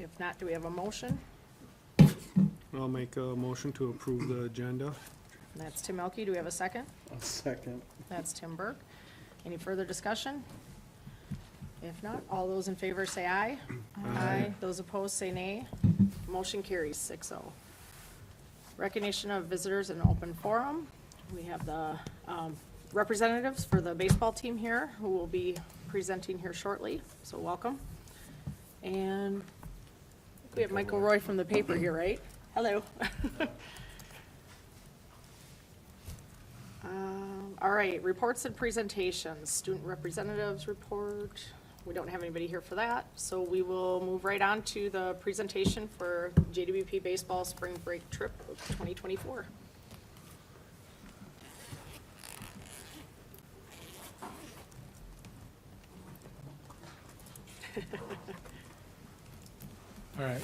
If not, do we have a motion? I'll make a motion to approve the agenda. That's Tim Elke. Do we have a second? A second. That's Tim Burke. Any further discussion? If not, all those in favor say aye. Aye. Those opposed say nay. Motion carries 6-0. Recognition of visitors in open forum. We have the representatives for the baseball team here who will be presenting here shortly, so welcome. And we have Michael Roy from the paper here, right? Hello. All right, reports and presentations. Student representatives report. We don't have anybody here for that, so we will move right on to the presentation for JWP Baseball Spring Break Trip of 2024. All right.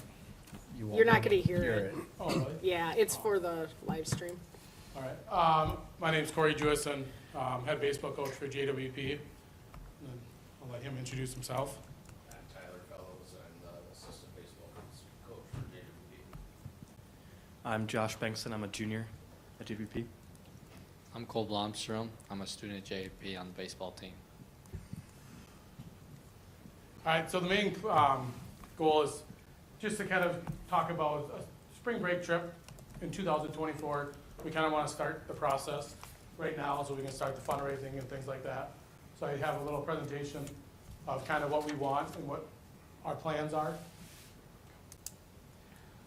You're not gonna hear it. Oh, really? Yeah, it's for the live stream. All right. My name's Corey Jewison, head baseball coach for JWP. And I'll let him introduce himself. I'm Tyler Fellows. I'm the assistant baseball coach for JWP. I'm Josh Bengtson. I'm a junior at JWP. I'm Cole Blomstrom. I'm a student at JWP on the baseball team. All right, so the main goal is just to kind of talk about a spring break trip in 2024. We kind of want to start the process right now so we can start the fundraising and things like that. So I have a little presentation of kind of what we want and what our plans are.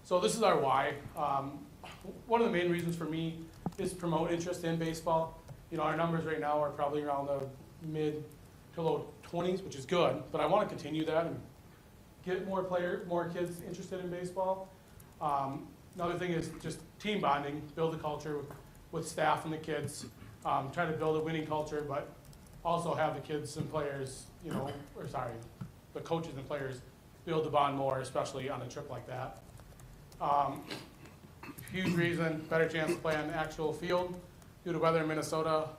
So this is our why. One of the main reasons for me is promote interest in baseball. You know, our numbers right now are probably around the mid to low 20s, which is good, but I want to continue that and get more kids interested in baseball. Another thing is just team bonding, build a culture with staff and the kids, try to build a winning culture, but also have the kids and players, the coaches and players build the bond more, especially on a trip like that. Huge reason, better chance to play on the actual field due to weather in Minnesota.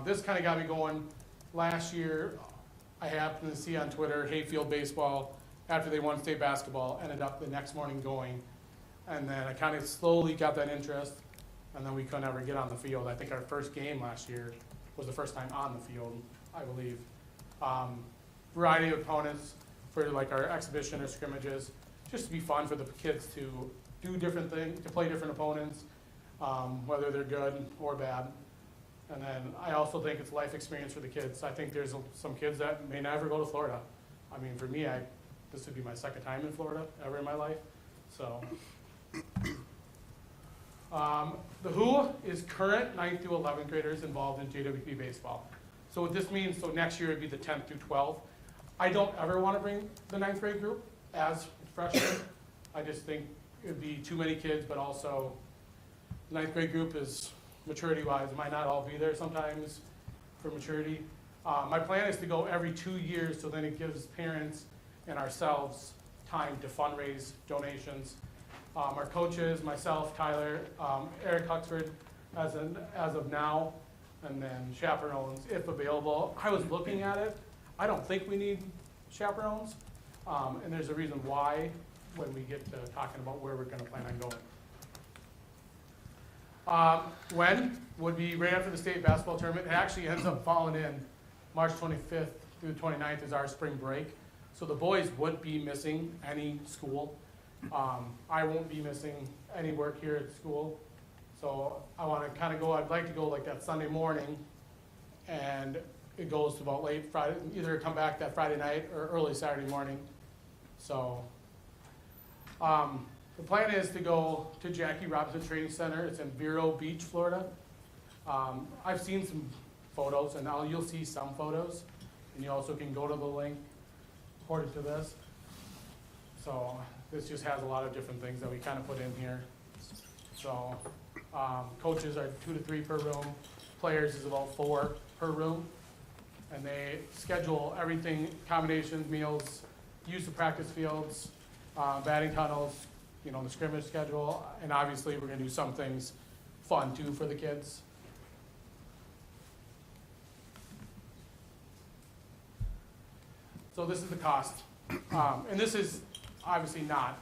This kind of got me going. Last year, I happened to see on Twitter, Hayfield Baseball, after they won state basketball, ended up the next morning going. And then I kind of slowly got that interest, and then we couldn't ever get on the field. I think our first game last year was the first time on the field, I believe. Variety of opponents for like our exhibition or scrimmages, just to be fun for the kids to do different things, to play different opponents, whether they're good or bad. And then I also think it's life experience for the kids. I think there's some kids that may never go to Florida. I mean, for me, this would be my second time in Florida ever in my life. So, the WHO is current 9th through 11th graders involved in JWP baseball. So what this means, so next year it'd be the 10th through 12th. I don't ever want to bring the 9th grade group as freshmen. I just think it'd be too many kids, but also the 9th grade group is maturity-wise, might not all be there sometimes for maturity. My plan is to go every 2 years, so then it gives parents and ourselves time to fundraise donations. Our coaches, myself, Tyler, Eric Huxford as of now, and then chaperones if available. I was looking at it. I don't think we need chaperones, and there's a reason why when we get to talking about where we're going to plan on going. When would be right after the state basketball tournament. It actually ends up falling in March 25th through the 29th is our spring break. So the boys would be missing any school. I won't be missing any work here at school. So I want to kind of go, I'd like to go like that Sunday morning, and it goes to about late Friday, either come back that Friday night or early Saturday morning. So the plan is to go to Jackie Robinson Training Center. It's in Vero Beach, Florida. I've seen some photos, and now you'll see some photos, and you also can go to the link according to this. So this just has a lot of different things that we kind of put in here. So coaches are 2 to 3 per room. Players is about 4 per room. And they schedule everything, accommodations, meals, use of practice fields, batting tunnels, you know, the scrimmage schedule. And obviously we're gonna do some things fun too for the kids. So this is the cost. And this is obviously not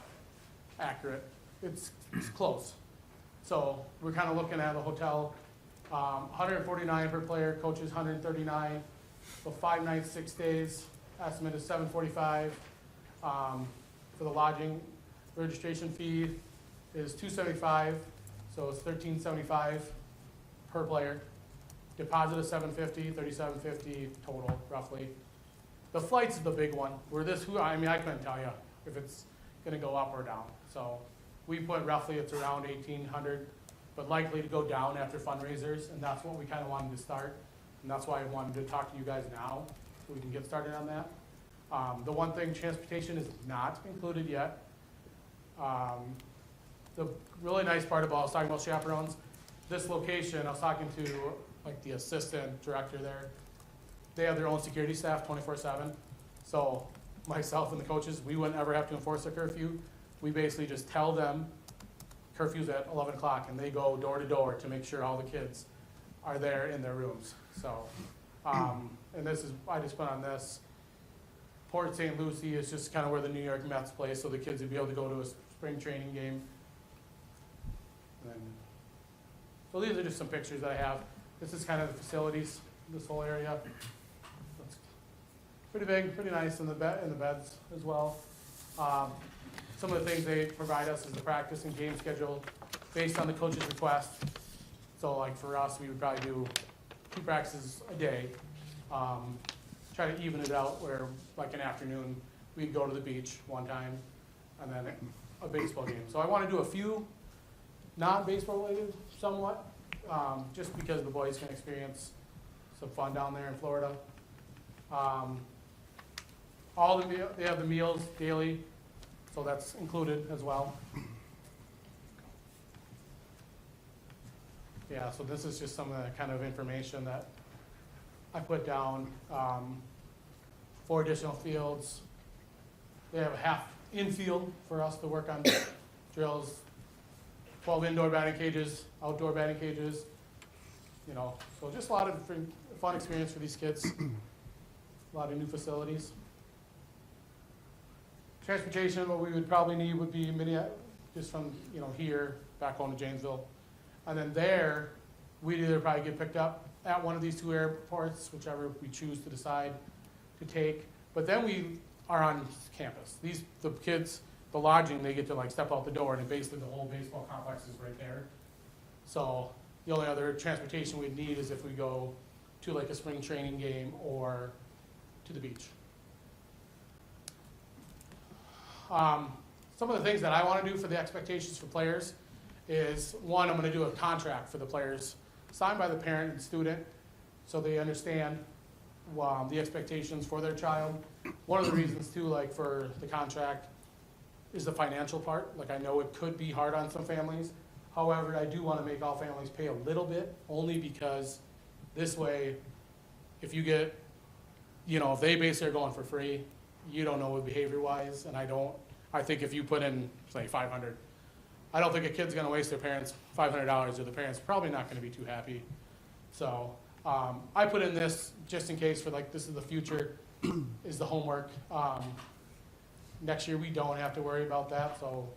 accurate. It's close. So we're kind of looking at a hotel, 149 per player, coaches 139. So 5 nights, 6 days, estimate is $745. For the lodging, registration fee is $275, so it's $1375 per player. Deposit is $750, $3750 total, roughly. The flight's the big one. I mean, I couldn't tell you if it's gonna go up or down. So we put roughly it's around 1,800, but likely to go down after fundraisers, and that's what we kind of wanted to start. And that's why I wanted to talk to you guys now, so we can get started on that. The one thing, transportation is not included yet. The really nice part about, I was talking about chaperones, this location, I was talking to like the assistant director there. They have their own security staff 24/7. So myself and the coaches, we wouldn't ever have to enforce a curfew. We basically just tell them curfew's at 11 o'clock, and they go door to door to make sure all the kids are there in their rooms. So, and this is, I just put on this, Port St. Lucie is just kind of where the New York Mets play, so the kids would be able to go to a spring training game. And so these are just some pictures that I have. This is kind of the facilities, this whole area. It's pretty big, pretty nice in the beds as well. Some of the things they provide us is the practice and game schedule based on the coach's request. So like for us, we would probably do 2 practices a day. Try to even it out where like an afternoon, we'd go to the beach one time and then a baseball game. So I want to do a few non-baseball related somewhat, just because the boys can experience some fun down there in Florida. They have the meals daily, so that's included as well. Yeah, so this is just some of the kind of information that I put down. 4 additional fields. They have a half infield for us to work on drills. 12 indoor batting cages, outdoor batting cages. You know, so just a lot of fun experience for these kids. A lot of new facilities. Transportation, what we would probably need would be just from, you know, here back home to Janesville. And then there, we'd either probably get picked up at one of these 2 airports, whichever we choose to decide to take. But then we are on campus. The kids, the lodging, they get to like step out the door, and basically the whole baseball complex is right there. So the only other transportation we'd need is if we go to like a spring training game or to the beach. Some of the things that I want to do for the expectations for players is, one, I'm going to do a contract for the players signed by the parent and student so they understand the expectations for their child. One of the reasons too, like for the contract, is the financial part. Like I know it could be hard on some families. However, I do want to make all families pay a little bit, only because this way, if you get, you know, if they basically are going for free, you don't know behavior-wise, and I think if you put in, say, $500, I don't think a kid's gonna waste their parents $500, or the parents probably not gonna be too happy. So, I put in this just in case for like, this is the future, is the homework. Next year, we don't have to worry about that, so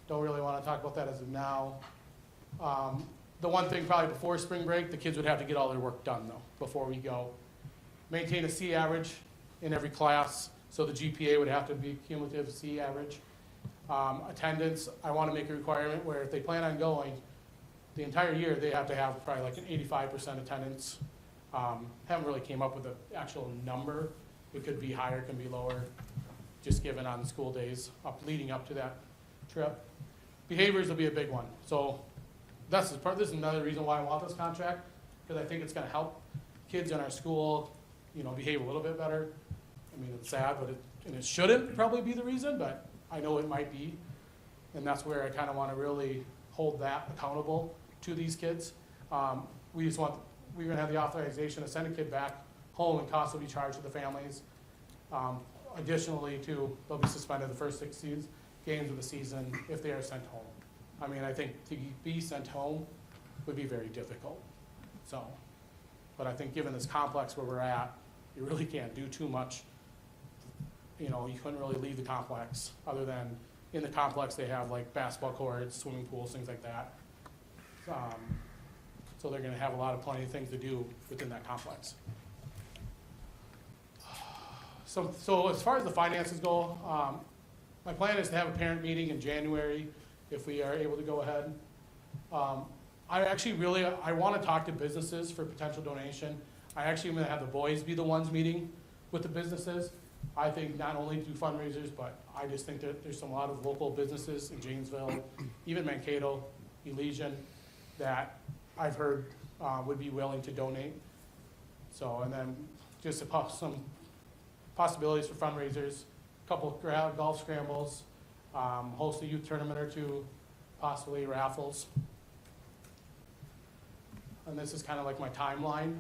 don't really wanna talk about that as of now. The one thing probably before spring break, the kids would have to get all their work done though, before we go. Maintain a C average in every class, so the GPA would have to be cumulative C average. Attendance, I want to make a requirement where if they plan on going the entire year, they have to have probably like an 85% attendance. Haven't really came up with an actual number. It could be higher, it can be lower, just given on school days leading up to that trip. Behaviors will be a big one. So this is another reason why I want this contract, because I think it's going to help kids in our school, you know, behave a little bit better. I mean, it's sad, but it shouldn't probably be the reason, but I know it might be. And that's where I kind of want to really hold that accountable to these kids. We're going to have the authorization to send a kid back home, and costs will be charged to the families. Additionally, too, they'll be suspended the first 6 games of the season if they are sent home. I mean, I think to be sent home would be very difficult. So, but I think given this complex where we're at, you really can't do too much you know, you couldn't really leave the complex, other than in the complex, they have like basketball courts, swimming pools, things like that. So they're gonna have a lot of plenty of things to do within that complex. So as far as the finances go, my plan is to have a parent meeting in January, if we are able to go ahead. I wanna talk to businesses for potential donation. I actually am gonna have the boys be the ones meeting with the businesses. I think not only do fundraisers, but I just think that there's a lot of local businesses in Janesville, even Mankato, Elysian, that I've heard would be willing to donate. So, and then just some possibilities for fundraisers, a couple of golf scrambles, host a youth tournament or two, possibly raffles. And this is kind of like my timeline.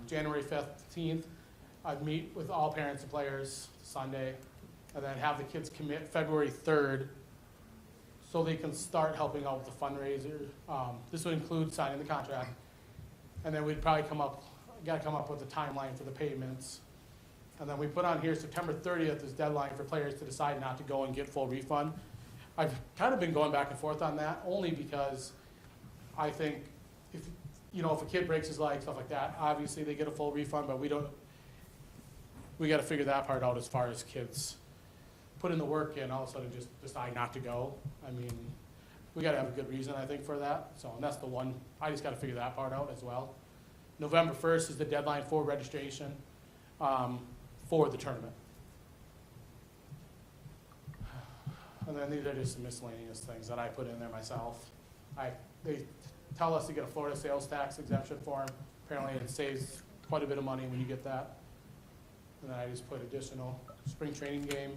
January 15th, I'd meet with all parents and players Sunday, and then have the kids commit February 3rd, so they can start helping out with the fundraiser. This would include signing the contract, and then we'd probably gotta come up with a timeline for the payments. And then we put on here September 30th is deadline for players to decide not to go and get full refund. I've kind of been going back and forth on that, only because I think if a kid breaks his leg, stuff like that, obviously they get a full refund, but we gotta figure that part out as far as kids put in the work and all of a sudden just decide not to go. I mean, we gotta have a good reason, I think, for that. So, and that's the one, I just gotta figure that part out as well. November 1st is the deadline for registration, for the tournament. And then these are just some miscellaneous things that I put in there myself. They tell us to get a Florida sales tax exemption form. Apparently it saves quite a bit of money when you get that. And then I just put additional spring training game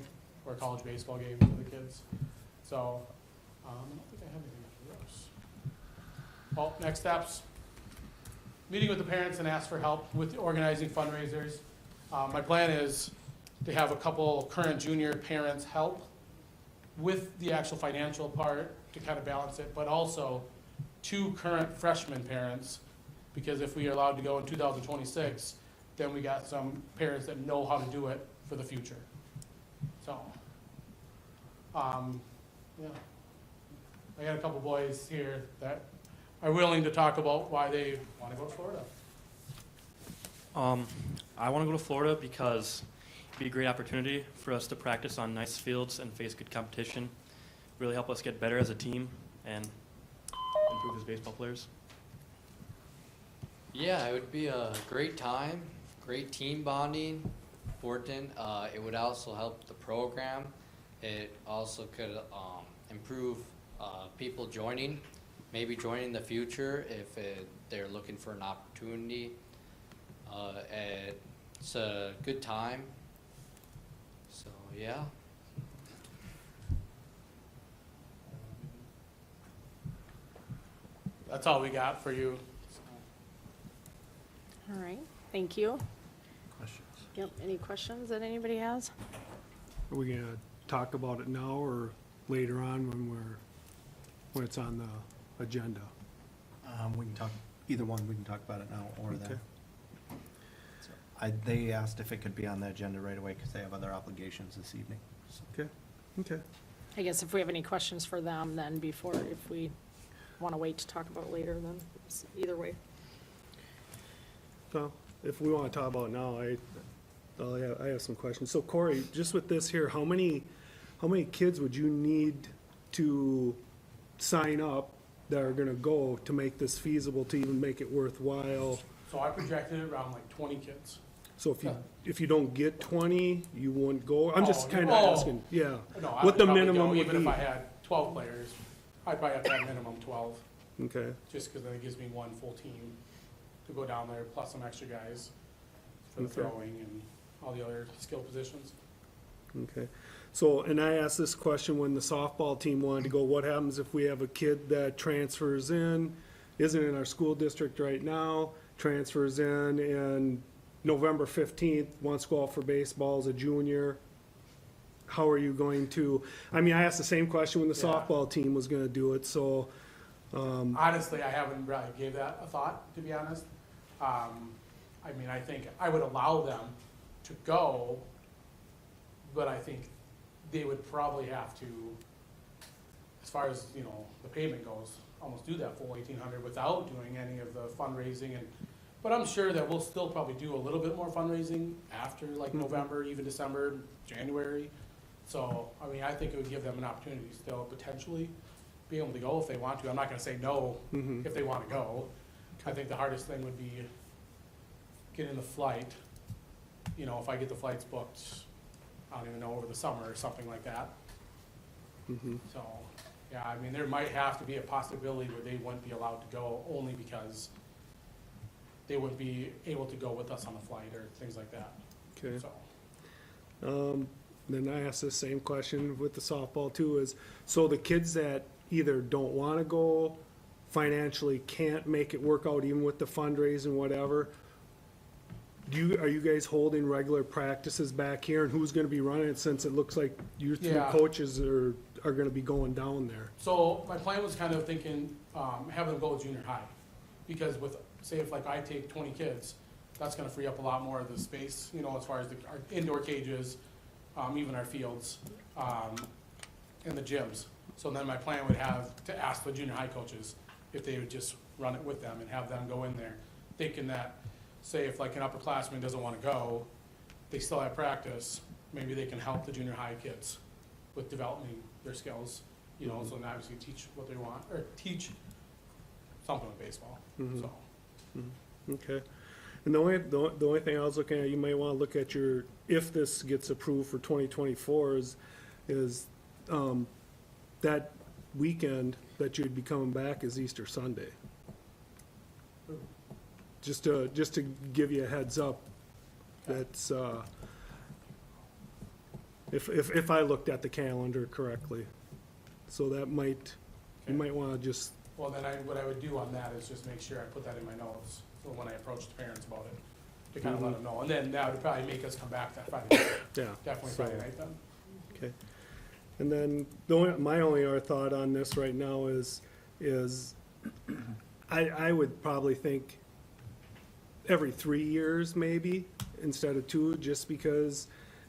or college baseball game for the kids. So, I don't think I have anything else. Well, next steps. Meeting with the parents and ask for help with organizing fundraisers. My plan is to have a couple current junior parents help with the actual financial part to kind of balance it, but also 2 current freshman parents, because if we are allowed to go in 2026, then we got some parents that know how to do it for the future. So, yeah. I got a couple boys here that are willing to talk about why they want to go to Florida. I want to go to Florida because it'd be a great opportunity for us to practice on nice fields and face good competition. Really help us get better as a team and improve as baseball players. Yeah, it would be a great time, great team bonding, important. It would also help the program. It also could improve people joining, maybe joining in the future if they're looking for an opportunity. It's a good time. So, yeah. That's all we got for you. All right, thank you. Questions? Yep, any questions that anybody has? Are we gonna talk about it now or later on when it's on the agenda? We can talk, either one, we can talk about it now or then. Okay. They asked if it could be on the agenda right away because they have other obligations this evening. So, Okay. I guess if we have any questions for them, then before, if we want to wait to talk about it later, then it's either way. Well, if we wanna talk about it now, I have some questions. So Corey, just with this here, how many kids would you need to sign up that are gonna go to make this feasible, to even make it worthwhile? So I projected it around like 20 kids. So if you don't get 20, you wouldn't go? I'm just kinda Oh. asking, yeah. No, I What would the probably minimum go, would even if be. I had 12 players, I'd probably have to have minimum 12, Okay, just because then it gives me one full team to go down there, plus some extra guys for the Okay. throwing and all the other skill positions. okay. So, and I asked this question when the softball team wanted to go, what happens if we have a kid that transfers in, isn't in our school district right now, transfers in, and November 15th, wants to go out for baseball as a junior? How are you going to, I mean, I asked the same question when the Yeah. softball team was gonna do it, so, Honestly, I haven't really gave that a thought, to be honest. I mean, I think I would allow them to go but I think they would probably have to, as far as, you know, the payment goes, almost do that full 1,800 without doing any of the fundraising and, but I'm sure that we'll still probably do a little bit more fundraising after like November, even December, January. So, I mean, I think it would give them an opportunity to still potentially be able to go if they want to. I'm not gonna say no if they wanna go. I think the hardest thing would be getting the flight. You know, if I get the flights booked, I don't even know, over the summer or something like that. So, yeah, I mean, there might have to be a possibility where they wouldn't be allowed to go only because they wouldn't be able to go with us on the flight or things like that. Okay. So, Then I asked the same question with the softball too, is, so the kids that either don't wanna go, financially can't make it work out even with the fundraising, whatever, are you guys holding regular practices back here, and who's gonna be running it, since it looks like your three Yeah. coaches are gonna be going down there? so my plan was kind of thinking, having them go to junior high. Because with, say if like I take 20 kids, that's gonna free up a lot more of the space, you know, as far as our indoor cages, even our fields, and the gyms. So then my plan would have to ask the junior high coaches if they would just run it with them and have them go in there, thinking that, say if like an upperclassman doesn't wanna go, they still have practice, maybe they can help the junior high kids with developing their skills, you know, so then obviously teach what they want, or teach something with baseball, so. Okay. And the only thing I was looking at, you might wanna look at your, if this gets approved for 2024, is that weekend that you'd be coming back is Easter Sunday. Just to give you a heads up, that's, if I looked at the calendar correctly. So that might, you might wanna just, Well, then what I would do on that is just make sure I put that in my notes, so when I approach the parents about it, to kind of let them know, and then that would probably make us come back that Friday night, yeah. definitely so- Friday night then. Okay. And then my only other thought on this right now is I would probably think every 3 years maybe, instead of 2, just because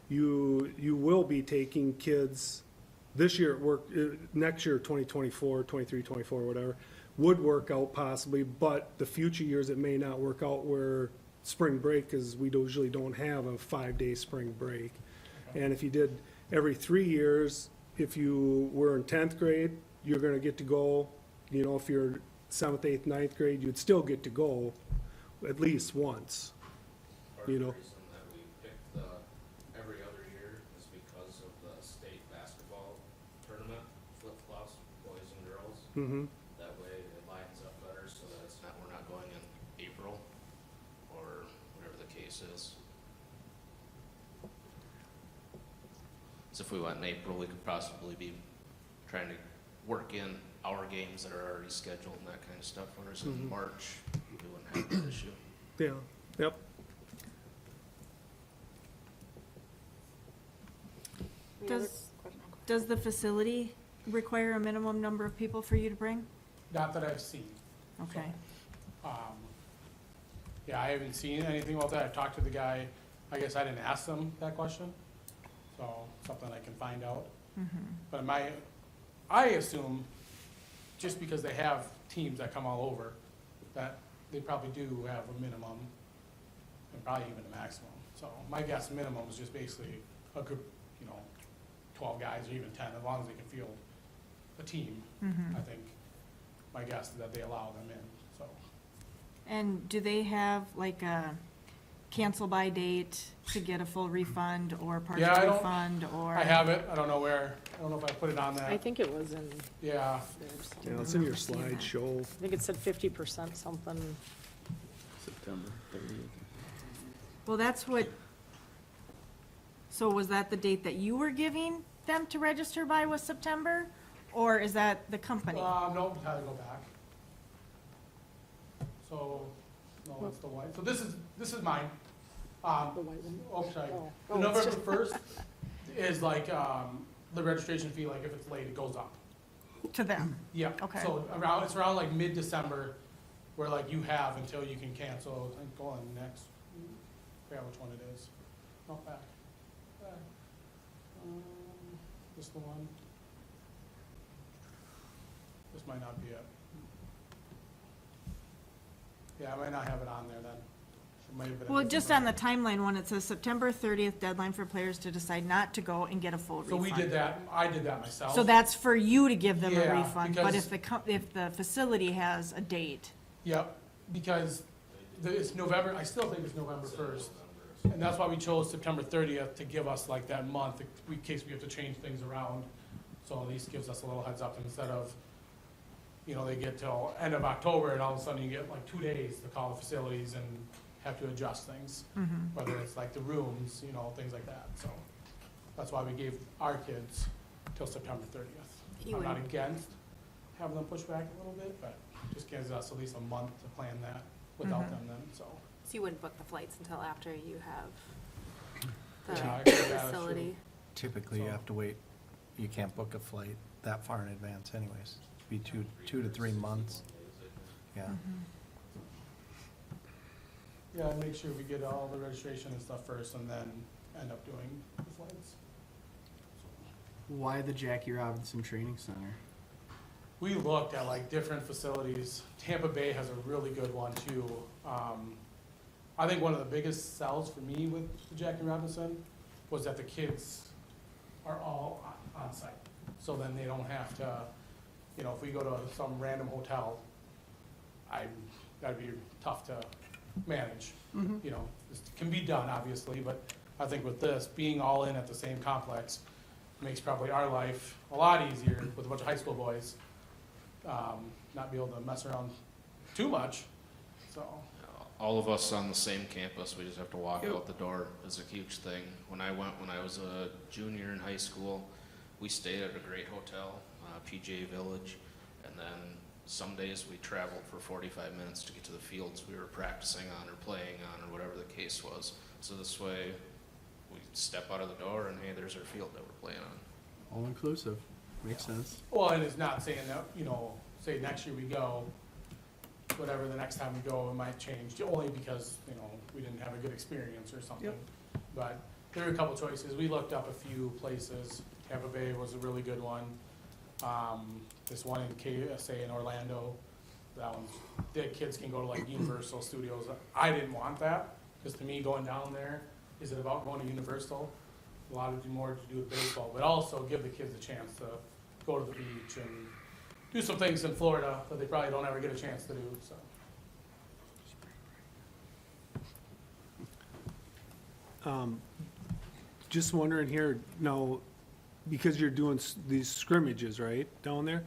you will be taking kids this year at work, next year, 2024, 23, 24, whatever, would work out possibly, but the future years it may not work out where spring break, because we usually don't have a 5-day spring break. And if you did every 3 years, if you were in 10th grade, you're gonna get to go, you know, if you're 7th, 8th, 9th grade, you'd still get to go at least once. Part You of the know. reason that we picked the every other year is because of the state basketball tournament, flip-flops, boys and girls. Mm-hmm. That way it lines up better so that it's not, we're not going in April or whatever the case is. So if we went in April, we could possibly be trying to work in our games that are already scheduled and that kind of stuff, whereas in March, we wouldn't have that issue. Yeah, yep. Any other Does, question? does the facility require a minimum number of people for you to bring? Not that I've seen. Okay. Yeah, I haven't seen anything about that. I talked to the guy, I guess I didn't ask them that question, so something I can find out. But I assume, just because they have teams that come all over, that they probably do have a minimum and probably even a maximum. So my guess minimum is just basically a group, you know, 12 guys or even 10, as long as they can field a team. I think my guess is that they allow them in, so. And do they have like a cancel by date to get a full refund or Yeah, I partial don't- refund or? I have it, I don't know where, I don't know if I put it on I that. think it was in Yeah, there Yeah, somewhere. it's in your remember seeing that. slideshow. I think it said 50% something. September 30th. Well, that's what, so was that the date that you were giving them to register by was September? Or is that the company? no, had to go back. So, no, that's the white, so this is mine. The white one. Oh, sorry. Oh. The Oh, it's November just- 1st is like, the registration fee, like if it's late, it goes up. To them? Yeah. Okay. So it's around like mid-December, where like you have until you can cancel, I think, go on next, I forgot which one it is. Not back. this the one? This might not be it. Yeah, I might not have it on there then. It might have been a Well, different just version. on the timeline one, it says September 30th deadline for players to decide not to go and get a full So refund. we did that, I did that myself. So that's for you to give them a Yeah, refund, but because- if the facility has a date, Yep, because it's November, I still think it's November first. And that's why we chose September 30th to give us like that month, in case we have to change things around. So at least gives us a little heads up instead of, you know, they get till end of October and all of a sudden you get like 2 days to call the facilities and have to adjust things. Whether it's like the rooms, you know, things like that, so. That's why we gave our kids till September 30th. You I'm not would- against having them push back a little bit, but just gives us at least a month to plan that without them then, so. So you wouldn't book the flights until after you have Yeah, the actually, yeah, that's facility? Typically, you have to wait, you can't book a flight that far in advance anyways. Be 2 to 3 months. Yeah. Yeah, and make sure we get all the registration and stuff first and then end up doing the flights. Why the Jackie Robinson Training Center? We looked at like different facilities. Tampa Bay has a really good one too. I think one of the biggest sells for me with the Jackie Robinson was that the kids are all on site. So then they don't have to, you know, if we go to some random hotel, that'd be tough to manage. You know, it can be done, obviously, but I think with this, being all in at the same complex makes probably our life a lot easier with a bunch of high school boys. Not be able to mess around too much, so. All of us on the same campus, we just have to walk out the door is a huge thing. When I was a junior in high school, we stayed at a great hotel, PJ Village, and then some days we traveled for 45 minutes to get to the fields we were practicing on or playing on or whatever the case was. So this way, we step out of the door and hey, there's our field that we're playing on. All inclusive. Makes sense. Well, and it's not saying that, you know, say next year we go, whatever the next time we go, it might change, only because, you know, we didn't have a good experience or something. Yep. But there were a couple choices. We looked up a few places. Tampa Bay was a really good one. This one in KSA in Orlando, that one's, the kids can go to like Universal Studios. I didn't want that, because to me, going down there, is it about going to Universal? A lot more to do with baseball, but also give the kids a chance to go to the beach and do some things in Florida that they probably don't ever get a chance to do, so. Just wondering here, now, because you're doing these scrimmages, right, down there?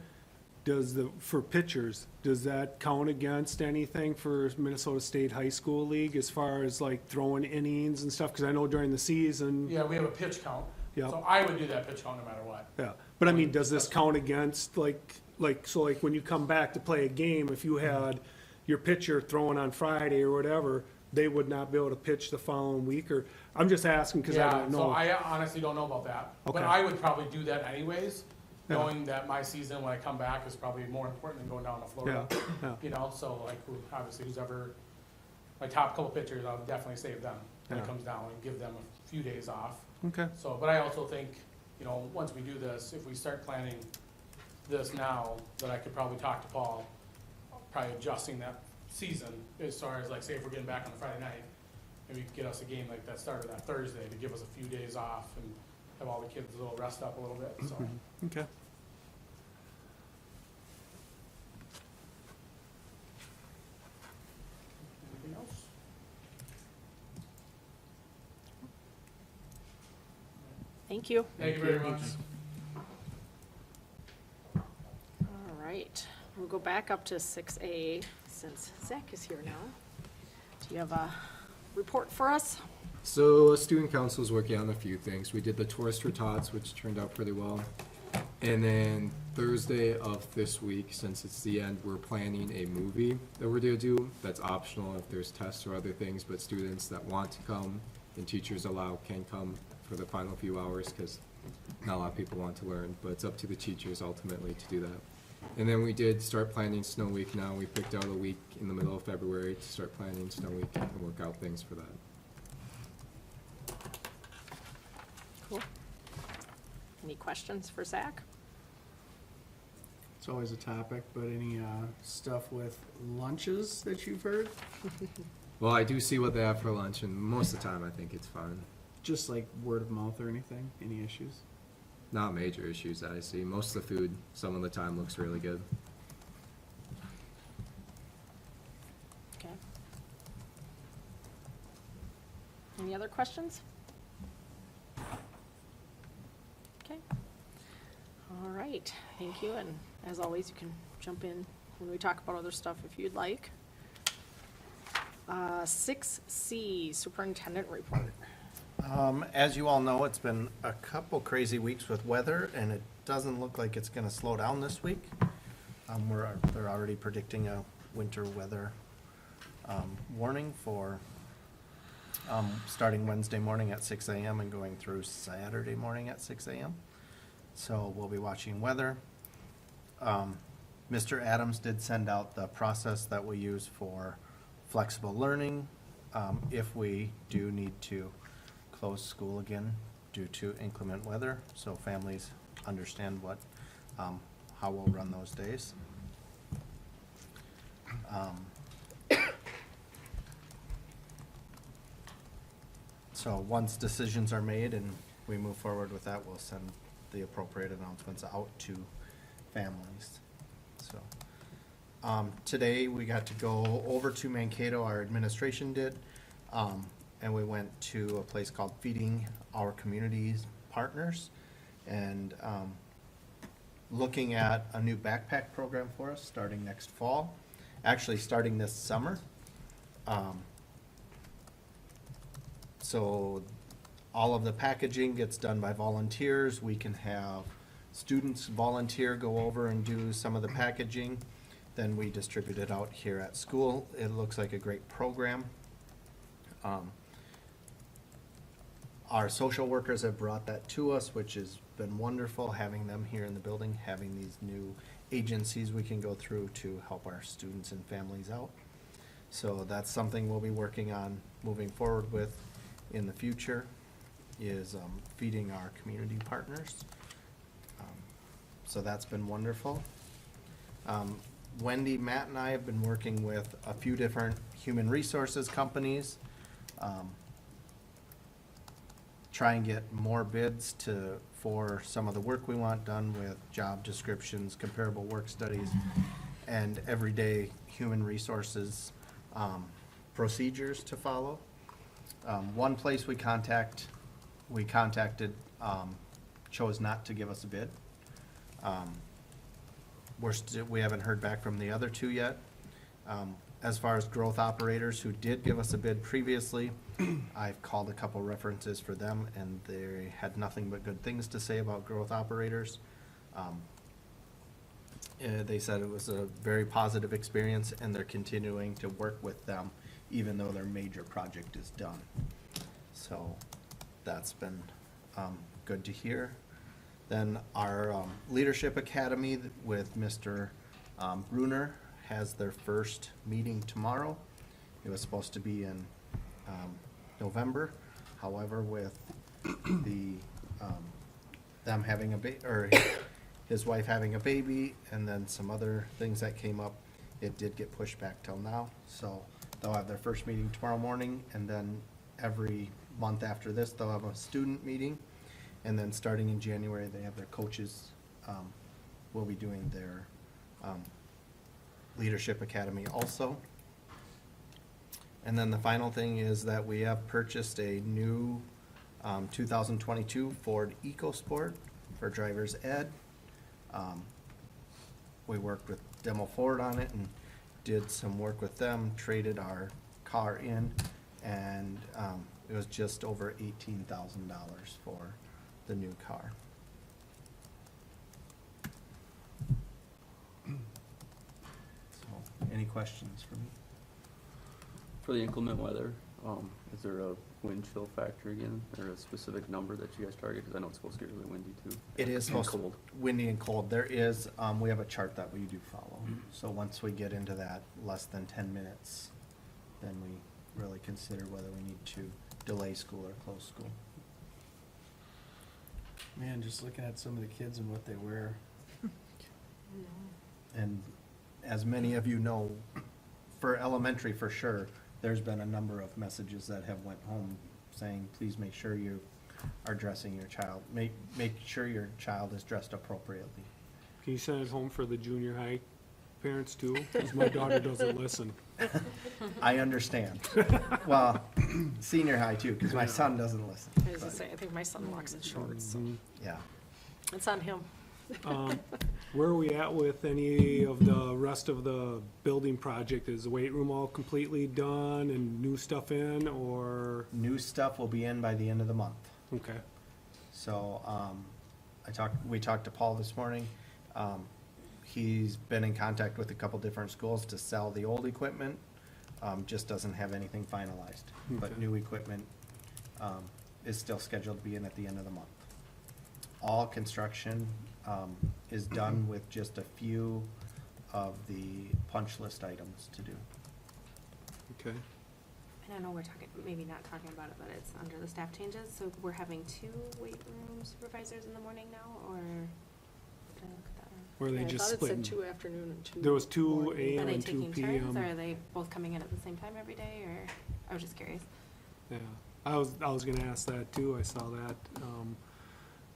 For pitchers, does that count against anything for Minnesota State High School League as far as like throwing innings and stuff? Because I know during the season, Yeah, we have a pitch count. Yeah. So I would do that pitch count no matter what. yeah. But I mean, does this count against so like when you come back to play a game, if you had your pitcher throwing on Friday or whatever, they would not be able to pitch the following week? Or, I'm just asking because I Yeah, don't so know. I honestly don't know about that. But Okay. I would probably do that anyways, Yeah. knowing that my season when I come back is probably more important than going down to Florida. Yeah, yeah. You know, so like, obviously who's ever, my top couple pitchers, I'll definitely save them when it Yeah. comes down and give them a few days off. Okay, So, but I also think, you know, once we do this, if we start planning this now, that I could probably talk to Paul, probably adjusting that season as far as like, say if we're getting back on a Friday night, maybe get us a game like that started that Thursday to give us a few days off and have all the kids a little rest up a little bit, so. okay. Anything else? Thank you. Thank you very much. All right, we'll go back up to 6A since Zach is here now. Do you have a report for us? So student council is working on a few things. We did the tourist for tots, which turned out pretty well. And then Thursday of this week, since it's the end, we're planning a movie that we're gonna do. That's optional if there's tests or other things, but students that want to come and teachers allow can come for the final few hours, because not a lot of people want to learn, but it's up to the teachers ultimately to do that. And then we did start planning Snow Week now. We picked out a week in the middle of February to start planning Snow Week and work out things for that. Cool. Any questions for Zach? It's always a topic, but any stuff with lunches that you've heard? Well, I do see what they have for lunch, and most of the time I think it's fine. Just like word of mouth or anything? Any issues? Not major issues that I see. Most of the food, some of the time, looks really good. Okay. Any other questions? Okay. All right, thank you, and as always, you can jump in when we talk about other stuff if you'd like. 6C, Superintendent Report. As you all know, it's been a couple crazy weeks with weather, and it doesn't look like it's gonna slow down this week. They're already predicting a winter weather, warning for, starting Wednesday morning at 6 AM and going through Saturday morning at 6 AM. So we'll be watching weather. Mr. Adams did send out the process that we use for flexible learning, if we do need to close school again due to inclement weather, so families understand what, how we'll run those days. So once decisions are made and we move forward with that, we'll send the appropriate announcements out to families, so. Today, we got to go over to Mankato, our administration did, and we went to a place called Feeding Our Communities Partners, and looking at a new backpack program for us starting next fall, actually starting this summer. So all of the packaging gets done by volunteers. We can have students volunteer, go over and do some of the packaging. Then we distribute it out here at school. It looks like a great program. Our social workers have brought that to us, which has been wonderful, having them here in the building, having these new agencies we can go through to help our students and families out. So that's something we'll be working on moving forward with in the future, is feeding our community partners. So that's been wonderful. Wendy, Matt, and I have been working with a few different human resources companies, try and get more bids for some of the work we want done with job descriptions, comparable work studies, and everyday human resources procedures to follow. One place we contacted chose not to give us a bid. We haven't heard back from the other two yet. As far as growth operators who did give us a bid previously, I've called a couple references for them, and they had nothing but good things to say about growth operators. They said it was a very positive experience, and they're continuing to work with them even though their major project is done. So that's been good to hear. Then our Leadership Academy with Mr. Bruner has their first meeting tomorrow. It was supposed to be in November. However, with them having or his wife having a baby and then some other things that came up, it did get pushed back till now. So they'll have their first meeting tomorrow morning, and then every month after this, they'll have a student meeting. And then starting in January, they have their coaches, will be doing their Leadership Academy also. And then the final thing is that we have purchased a new 2022 Ford EcoSport for driver's ed. We worked with Demo Ford on it and did some work with them, traded our car in, and it was just over $18,000 for the new car. So, any questions for me? For the inclement weather, is there a wind chill factor again, or a specific number that you guys target? Because I know it's supposed to get really windy too. It is And supposed to cold. windy and cold. There is, we have a chart that we do follow. So once we get into that less than 10 minutes, then we really consider whether we need to delay school or close school. Man, just looking at some of the kids and what they wear. And as many of you know, for elementary for sure, there's been a number of messages that have went home saying, please make sure you are dressing your child. Make sure your child is dressed appropriately. Can you send it home for the junior high parents too? Because my daughter doesn't listen. I understand. Well, senior high too, because my son doesn't listen. I was gonna say, I think my son walks in shorts, so Yeah. it's on him. Where are we at with any of the rest of the building project? Is the weight room all completely done and new stuff in, or? New stuff will be in by the end of the month. Okay. So, we talked to Paul this morning. He's been in contact with a couple different schools to sell the old equipment, just doesn't have anything finalized. But Okay. new equipment, is still scheduled to be in at the end of the month. All construction, is done with just a few of the punch list items to do. Okay. And I know we're talking, maybe not talking about it, but it's under the staff changes, so we're having 2 weight room supervisors in the morning now, or did I look at that wrong? Where they Yeah, just I thought it split. said 2 afternoon and 2. There was 2 morning. Are AM they and 2 taking turns, or are PM. they both coming in at the same time every day, or, I was just curious. Yeah, I was gonna ask that too. I saw that.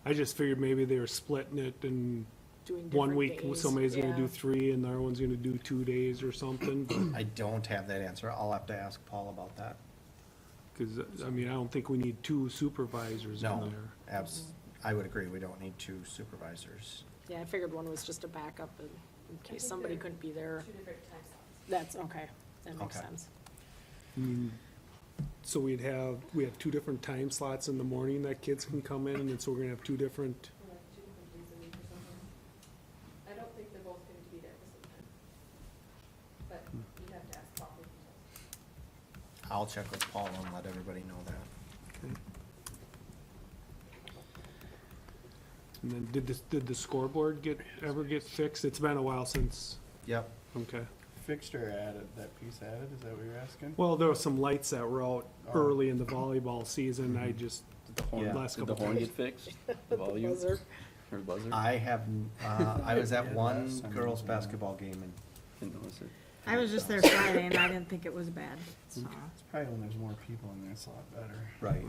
I just figured maybe they were splitting it and Doing one different week days. somebody's gonna do Yeah. 3 and the other one's gonna do 2 days or something. I don't have that answer. I'll have to ask Paul about that. Cause, I mean, I don't think we need 2 supervisors in No, there. I would agree. We don't need 2 supervisors. Yeah, I figured one was just a backup in case somebody couldn't be there. 2 different time slots. That's, okay, that makes Okay. sense. So we have 2 different time slots in the morning that kids can come in, and so we're gonna have 2 different, I don't think they're both going to be there at the same time. But you'd have to ask Paul. I'll check with Paul and let everybody know that. and then did the scoreboard ever get fixed? It's been a while since, Yep. okay. Fixed or added, that piece added, is that what you're asking? Well, there were some lights that were out Oh. early in the volleyball season. I just, Did the horn, Yeah. last did the couple horn times. get fixed? The volume? Buzzer. Or buzzer? I have, I was at Yeah, one last time girls' we- basketball game and Didn't notice it. I was just there Friday and I didn't think it was bad, so. It's probably when there's more people in there, it's a lot better. right.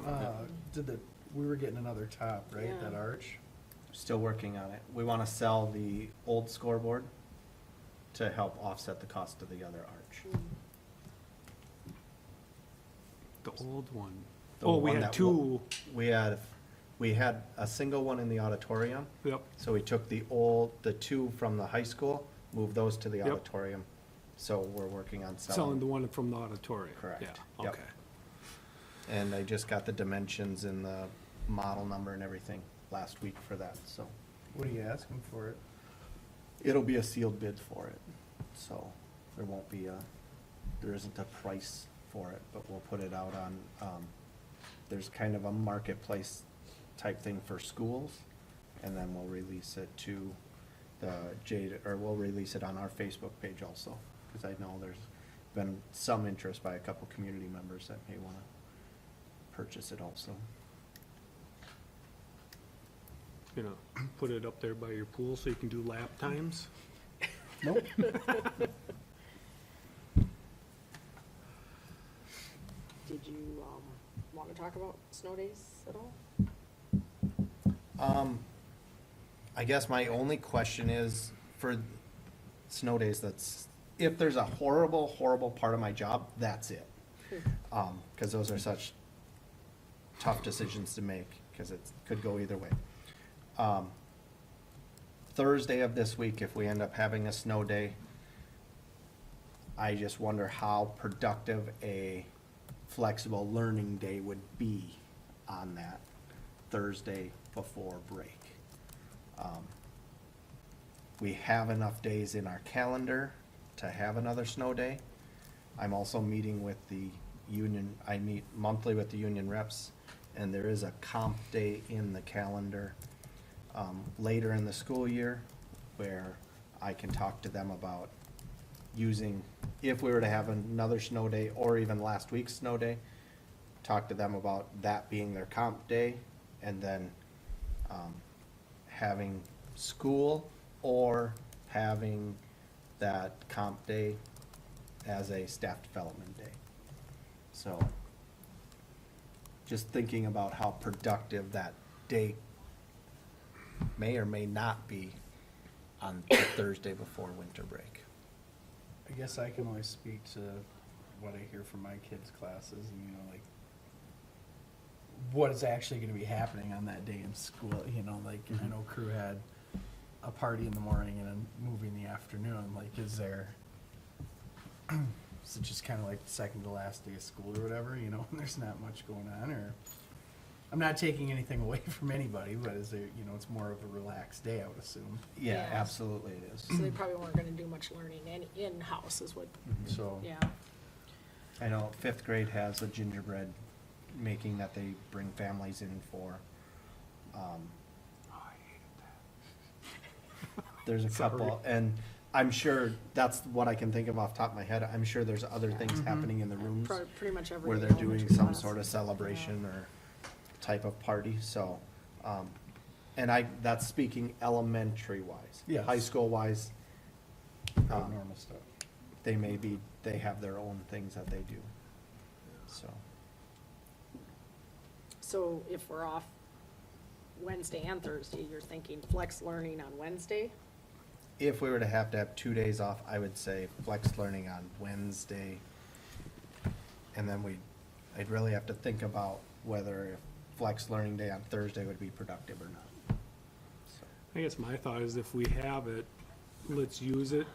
We were getting another top, right, Yeah. that arch? Still working on it. We want to sell the old scoreboard to help offset the cost of the other arch. the old one. The Oh, we one had that 2, We had a single one in the auditorium, yep, so we took the 2 from the high school, moved those to the Yep. auditorium. So we're working on selling the one from the auditorium. Correct. Yeah, Yep. okay. And I just got the dimensions and the model number and everything last week for that, so. What are you asking for it? It'll be a sealed bid for it, so there isn't a price for it, but we'll put it out on, there's kind of a marketplace type thing for schools, and then we'll release it to we'll release it on our Facebook page also, because I know there's been some interest by a couple community members that may wanna purchase it also. You know, put it up there by your pool so you can do lap times. Nope. Did you, want to talk about snow days at all? I guess my only question is for snow days, if there's a horrible, horrible part of my job, that's it. Cause those are such tough decisions to make, cause it could go either way. Thursday of this week, if we end up having a snow day, I just wonder how productive a flexible learning day would be on that Thursday before break. We have enough days in our calendar to have another snow day. I'm also meeting with the union, I meet monthly with the union reps, and there is a comp day in the calendar later in the school year where I can talk to them about using, if we were to have another snow day or even last week's snow day, talk to them about that being their comp day, and then having school or having that comp day as a staff development day. So just thinking about how productive that day may or may not be on the Thursday before winter break. I guess I can only speak to what I hear from my kids' classes and, you know, like, what is actually gonna be happening on that day in school, you know, like, I know crew had a party in the morning and a movie in the afternoon, like, is it just kinda like the second to last day of school or whatever, you know, and there's not much going on, or, I'm not taking anything away from anybody, but is there, you know, it's more of a relaxed day, I would assume, Yeah, Yeah. absolutely it is. So they probably weren't gonna do much learning in-house is what, so. yeah. I know fifth grade has a gingerbread making that they bring families in for. There's a couple, and I'm sure that's what I can think of off the top of my head. I'm sure there's other things happening in the rooms Pretty much every. where they're doing elementary some class. sort of celebration or type of party, so, and that's speaking elementary wise. Yes. High school wise, Normal stuff. they have their own things that they do, so. So if we're off Wednesday and Thursday, you're thinking flex learning on Wednesday? If we were to have 2 days off, I would say flex learning on Wednesday. And then I'd really have to think about whether flex learning day on Thursday would be productive or not. So, I guess my thought is if we have it, let's use it.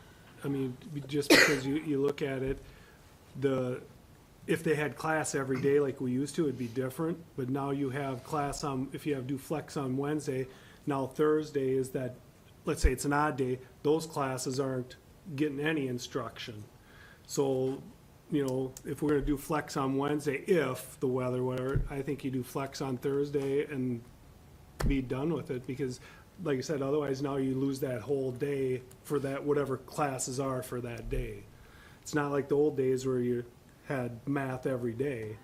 I mean, just because you look at it, if they had class every day like we used to, it'd be different. But now you have class if you do flex on Wednesday, now Thursday is that, let's say it's an odd day, those classes aren't getting any instruction. So, you know, if we're gonna do flex on Wednesday, if the weather, whatever, I think you do flex on Thursday and be done with it, because like I said, otherwise now you lose that whole day for that, whatever classes are for that day. It's not like the old days where you had math every day.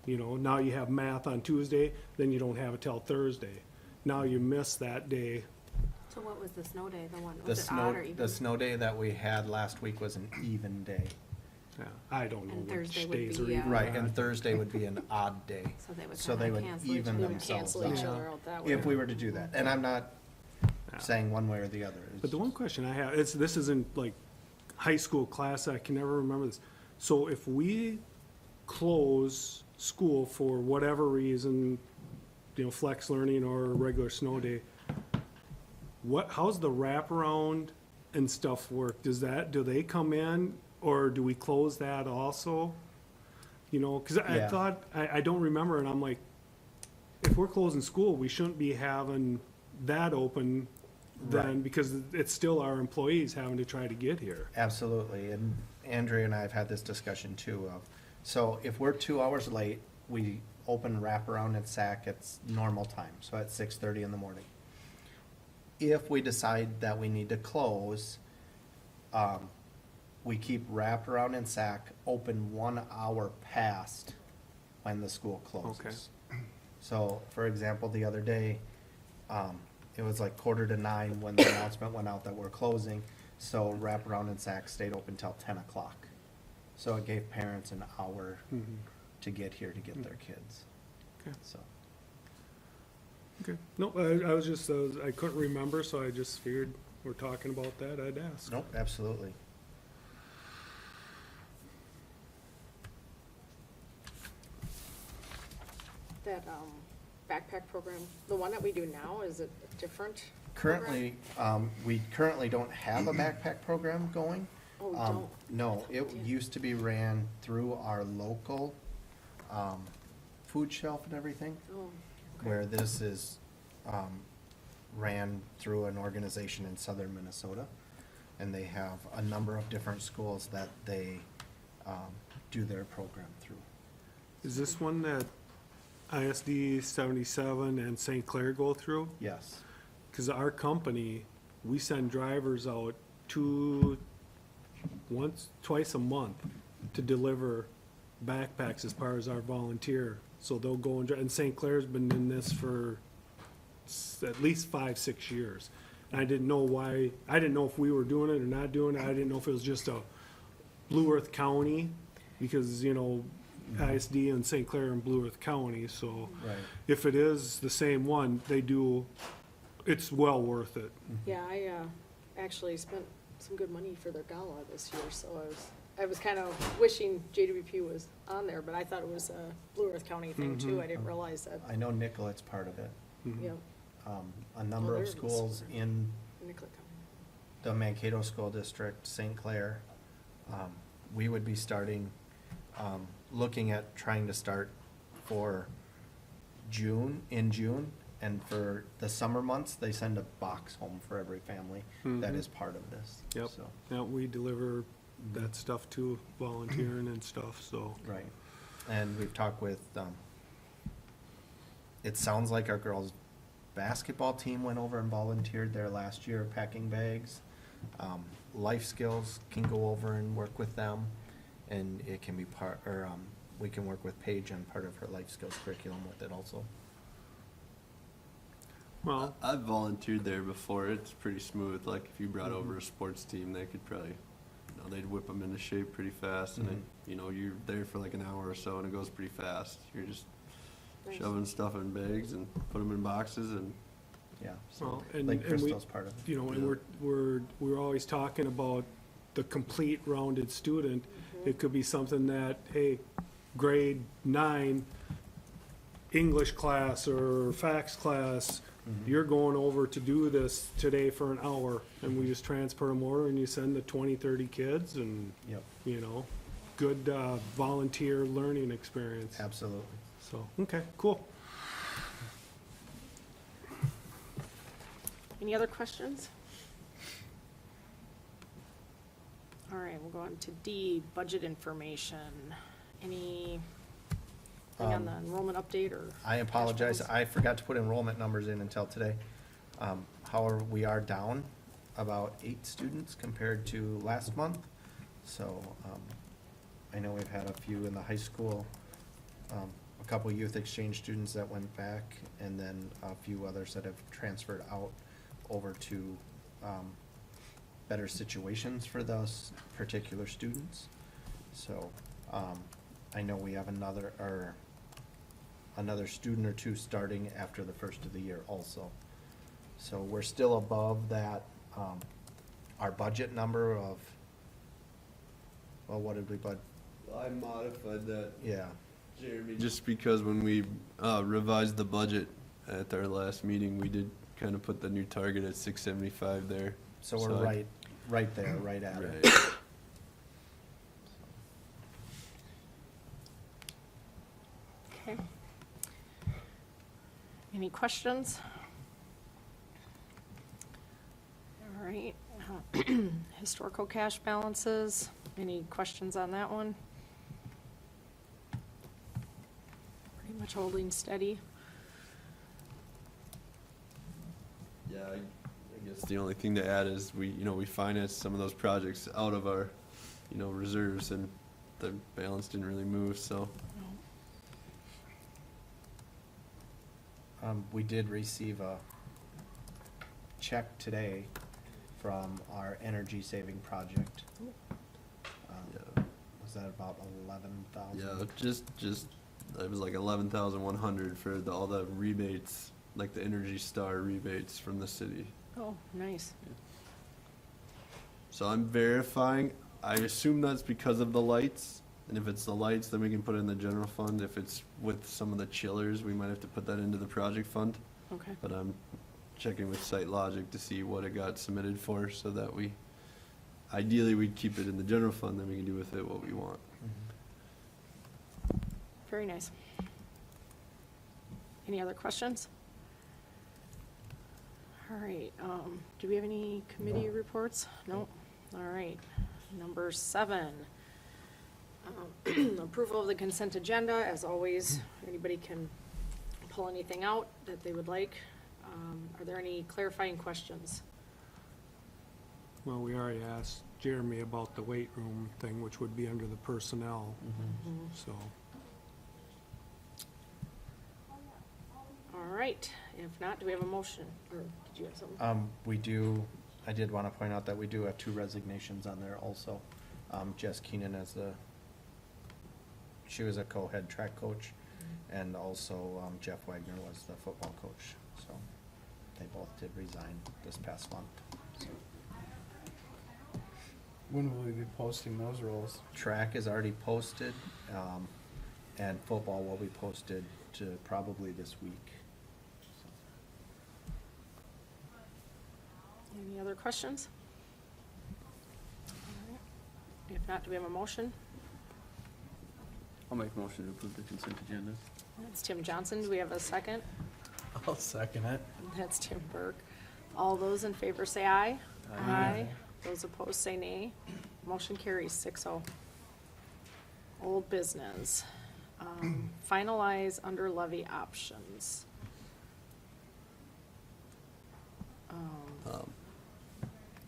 You know, now you have math on Tuesday, then you don't have it till Thursday. Now you miss that day. So what was the snow day, the one, The was it odd or even? the snow day that we had last week was an even day. Yeah, I don't know And which Thursday would days be, are even. Right, and Thursday would be an odd day. So they would So kinda they would cancel each even other. They would themselves cancel each out. other out that way. If we were to do that, and I'm not saying one way or the other. It's But the one question I have, this isn't like high school class, I can never remember this. So if we close school for whatever reason, you know, flex learning or a regular snow day, how's the wraparound and stuff work? Do they come in or do we close that also? You know, cause I Yeah. thought, I don't remember, and I'm like, if we're closing school, we shouldn't be having that open then, Right. because it's still our employees having to try to get here. Absolutely, and Andrea and I have had this discussion too of, so if we're 2 hours late, we open wraparound at SAC at normal time, so at 6:30 in the morning. If we decide that we need to close, we keep wraparound and SAC open 1 hour past when the school closes. So, for example, the other day, it was like 8:45 when the announcement went out that we're closing, so wraparound and SAC stayed open till 10 o'clock. So it gave parents an hour to get here to get their kids. Okay. So, Okay. No, I couldn't remember, so I just figured we're talking about that, I'd ask. nope, absolutely. That, backpack program, the one that we do now, is it a different? program? Currently, we currently don't have a backpack program going. Oh, we don't? No, it Yeah. used to be ran through our local, food shelf and everything, Oh, where this is, ran through an organization in southern Minnesota. And they have a number of different schools that they, do their program through. Is this one that ISD 77 and St. Clair go through? Yes. Because our company, we send drivers out twice a month to deliver backpacks as part of our volunteer. So they'll go and St. Clair's been in this for at least 5, 6 years. And I didn't know why, I didn't know if we were doing it or not doing it. I didn't know if it was just a Blue Earth County, because, you know, ISD and St. Clair and Blue Earth County, so Right. if it is the same one, they do, it's well worth it. Yeah, I actually spent some good money for their gala this year, so I was kind of wishing JWP was on there, but I thought it was a Blue Earth County thing too. I didn't realize that, I know Nicolet's part of it. Mhm. you know, A number Well, of they're schools super. in Nicollet County. the Mankato School District, St. Clair, we would be starting, looking at trying to start for in June, and for the summer months, they send a box home for every family that Mhm. is part of this. Yep. So, Yeah, we deliver that stuff too, volunteering and stuff, so. right. And we've talked with, it sounds like our girls' basketball team went over and volunteered there last year, packing bags. Life Skills can go over and work with them, and it can be we can work with Paige on part of her Life Skills curriculum with it also. Well, I've volunteered there before. It's pretty smooth. Like if you brought over a sports team, they could probably, they'd whip them into shape pretty fast. And then, you're there for like an hour or so, and it goes pretty fast. You're just Nice. shoving stuff in bags and put them in boxes, and Yeah. So well, and like we, Crystal's part of it. you know, and we're always talking about the complete rounded student. It could be something that, hey, grade 9, English class or fax class, you're going over to do this today for an hour, and we just transfer them over, and you send the 20, 30 kids, and, Yep, good volunteer learning experience. absolutely. So, okay, cool. Any other questions? All right, we'll go on to D, budget information. Anything on the enrollment update or? I apologize, cash flows? I forgot to put enrollment numbers in until today. However, we are down about 8 students compared to last month. So, I know we've had a few in the high school, a couple youth exchange students that went back, and then a few others that have transferred out over to, better situations for those particular students. So, I know we have another student or two starting after the first of the year also. So we're still above that, our budget number of, well, what did we I modified that, yeah, Jeremy, just because when we revised the budget at our last meeting, we did kind of put the new target at 675 there. so we're I- right there, right at it. Right. Okay. Any questions? All right. Historical cash balances, any questions on that one? Pretty much holding steady. Yeah, I guess the only thing to add is we financed some of those projects out of our, reserves, and the balance didn't really move, so. We did receive a check today from our energy saving project. Yeah. Was that about 11,000? Yeah, just it was like 11,100 for all the rebates, like the Energy Star rebates from the city. Oh, nice. So I'm verifying. I assume that's because of the lights, and if it's the lights, then we can put it in the general fund. If it's with some of the chillers, we might have to put that into the project fund. Okay. But I'm checking with Site Logic to see what it got submitted for, so that ideally we'd keep it in the general fund, then we can do with it what we want. Very nice. Any other questions? All right, do we have any committee reports? No? All right. Number 7. Approval of the consent agenda. As always, anybody can pull anything out that they would like. Are there any clarifying questions? Well, we already asked Jeremy about the weight room thing, which would be under the personnel, so. All right, if not, do we have a motion, or did you have something? I did want to point out that we do have 2 resignations on there also. Jess Keenan she was a co-head track coach, and also Jeff Wagner was the football coach. So they both did resign this past month. So When will we be posting those roles? track is already posted, and football will be posted to probably this week. Any other questions? All right. If not, do we have a motion? I'll make a motion to approve the consent agenda. That's Tim Johnson. Do we have a second? I'll second it. That's Tim Burke. All those in favor say aye. Aye. Those opposed say nay. Motion carries 6-0. Old business. Finalize under levy options.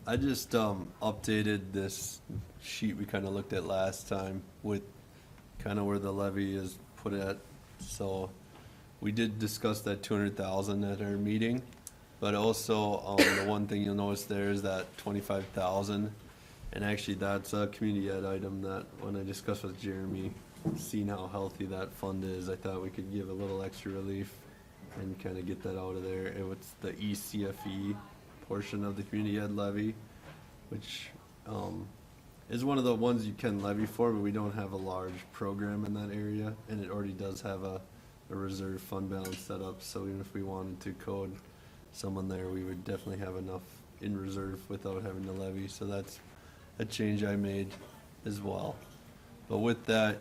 I just updated this sheet we kind of looked at last time with kind of where the levy is put at. So we did discuss that 200,000 at our meeting, but also the one thing you'll notice there is that 25,000, and actually that's a community ed item that when I discussed with Jeremy, seeing how healthy that fund is, I thought we could give a little extra relief and kind of get that out of there. It was the ECFE portion of the community ed levy, which is one of the ones you can levy for, but we don't have a large program in that area, and it already does have a reserve fund balance set up, so even if we wanted to code someone there, we would definitely have enough in reserve without having to levy, so that's a change I made as well. But with that,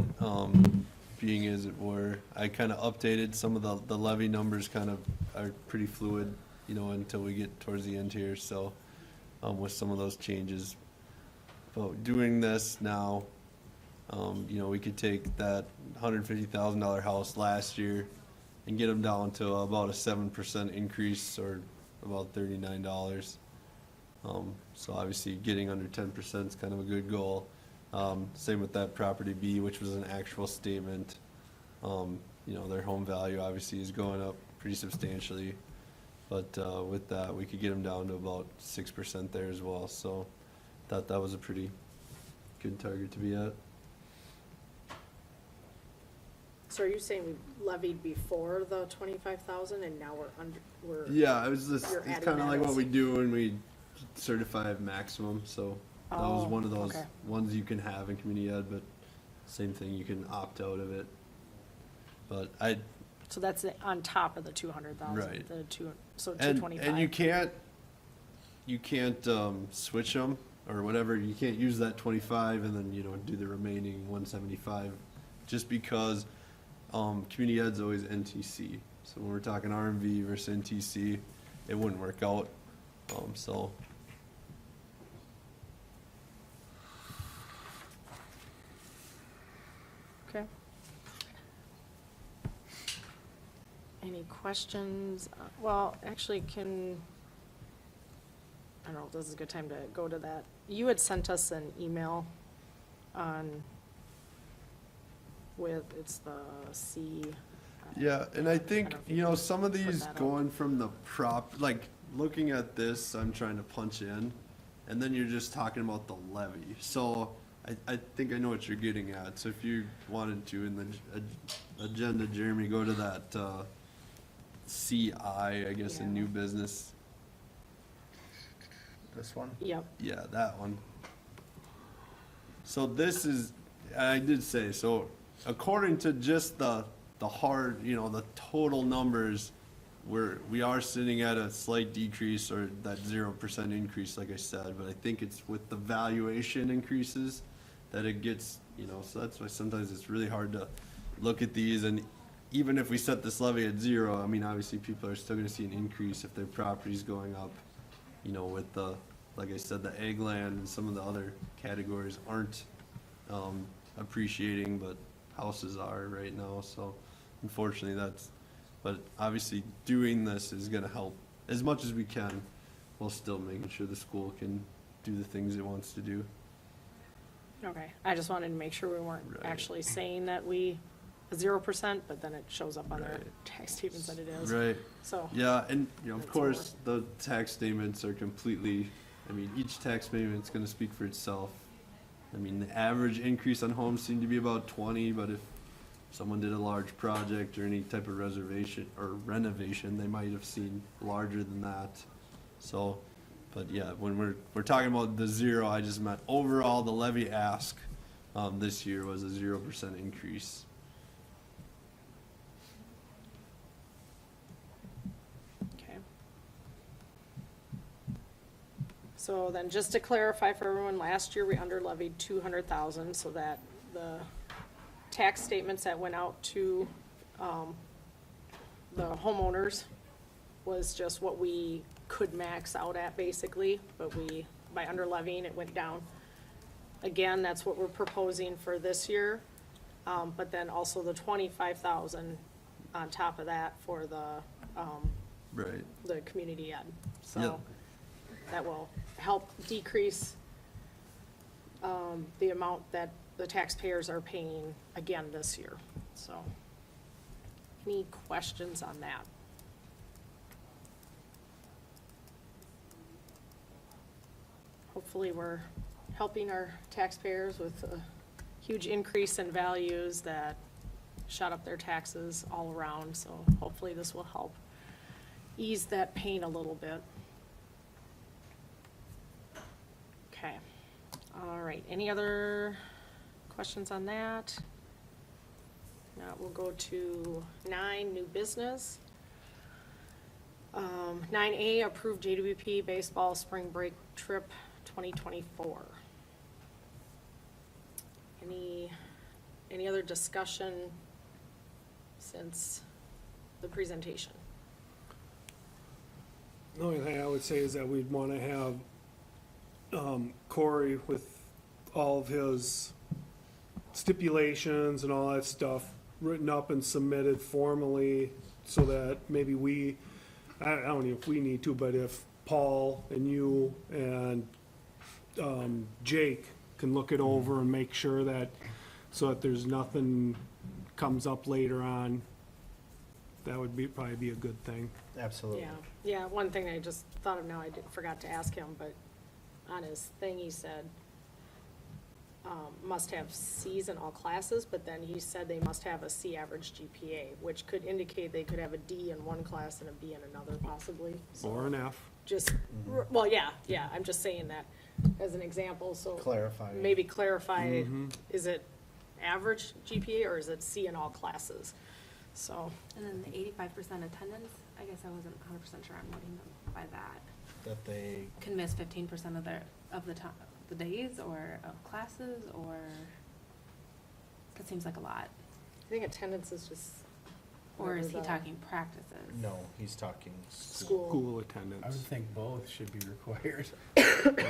being as it were, I kind of updated some of the levy numbers kind of are pretty fluid, you know, until we get towards the end here, so with some of those changes. But doing this now, you know, we could take that $150,000 house last year and get them down to about a 7% increase, or about $39. So obviously getting under 10% is kind of a good goal. Same with that property B, which was an actual statement. You know, their home value obviously is going up pretty substantially. But with that, we could get them down to about 6% there as well. So thought that was a pretty good target to be at. So are you saying we levied before the 25,000 and now we're Yeah, it was just, You're it's adding kind of that like what as- we do when we certify a maximum. So that was Oh, one of those okay. ones you can have in community ed, but same thing, you can opt out of it. But So that's on top of the 200,000. Right. So and 225. you can't switch them or whatever. You can't use that 25 and then, you know, do the remaining 175, just because community ed's always NTC. So when we're talking RMV versus NTC, it wouldn't work out. So Okay. Any questions? Well, actually, I don't know if this is a good time to go to that. You had sent us an email it's the C. yeah, and I think, don't know if you you know, can some of put these that up. going from the like looking at this, I'm trying to punch in, and then you're just talking about the levy. So I think I know what you're getting at. So if you wanted to, in the agenda, Jeremy, go to that CI, I guess, in Yeah. new business. This one? Yep. Yeah, that one. So this is, I did say, so according to just the hard, you know, the total numbers, we are sitting at a slight decrease, or that 0% increase, like I said, but I think it's with the valuation increases that it gets, you know, so that's why sometimes it's really hard to look at these, and even if we set this levy at 0, I mean, obviously people are still gonna see an increase if their property's going up, you know, with the, like I said, the ag land and some of the other categories aren't appreciating, but houses are right now, so unfortunately but obviously doing this is gonna help as much as we can, while still making sure the school can do the things it wants to do. Okay. I just wanted to make sure we weren't Right. actually saying that we 0%, but then it shows up on their Right. tax statements that it is. Right. So, Yeah, and, you know, of That's course, the tax statements are completely, I mean, each tax statement's gonna speak for itself. I mean, the average increase on homes seemed to be about 20, but if someone did a large project or any type of reservation or renovation, they might have seen larger than that. So, but yeah, when we're talking about the zero, I just meant overall, the levy ask, this year was a 0% increase. okay. So then, just to clarify for everyone, last year we under levied 200,000, so that the tax statements that went out to, the homeowners was just what we could max out at, basically, but we, by under levying, it went down. Again, that's what we're proposing for this year, but then also the 25,000 on top of that for Right. the community ed. So Yep. that will help decrease the amount that the taxpayers are paying again this year. So, any questions on that? Hopefully, we're helping our taxpayers with a huge increase in values that shot up their taxes all around. So hopefully this will help ease that pain a little bit. Okay, all right, any other questions on that? Now we'll go to 9, new business. 9A, approved JWP baseball spring break trip 2024. Any other discussion since the presentation? The only thing I would say is that we'd want to have Corey with all of his stipulations and all that stuff written up and submitted formally so that maybe I don't know if we need to, but if Paul and you and Jake can look it over and make sure that, so that there's nothing comes up later on, that would be, probably be a good thing. Absolutely. Yeah, one thing I just thought of now, forgot to ask him, but on his thing, he said, must have Cs in all classes, but then he said they must have a C average GPA, which could indicate they could have a D in one class and a B in another possibly. So Or an F. just, well, yeah, I'm just saying that as an example, so. Clarify. Maybe clarify, is it average GPA or is it C in all classes? So, And then the 85% attendance, I guess I wasn't 100% sure I'm wording them by that. That they, Can miss 15% of the time, the days or of classes, or, that seems like a lot. I think attendance is just. Or is he whatever the talking practices? no, he's talking School. School I would attendance. think both should be required.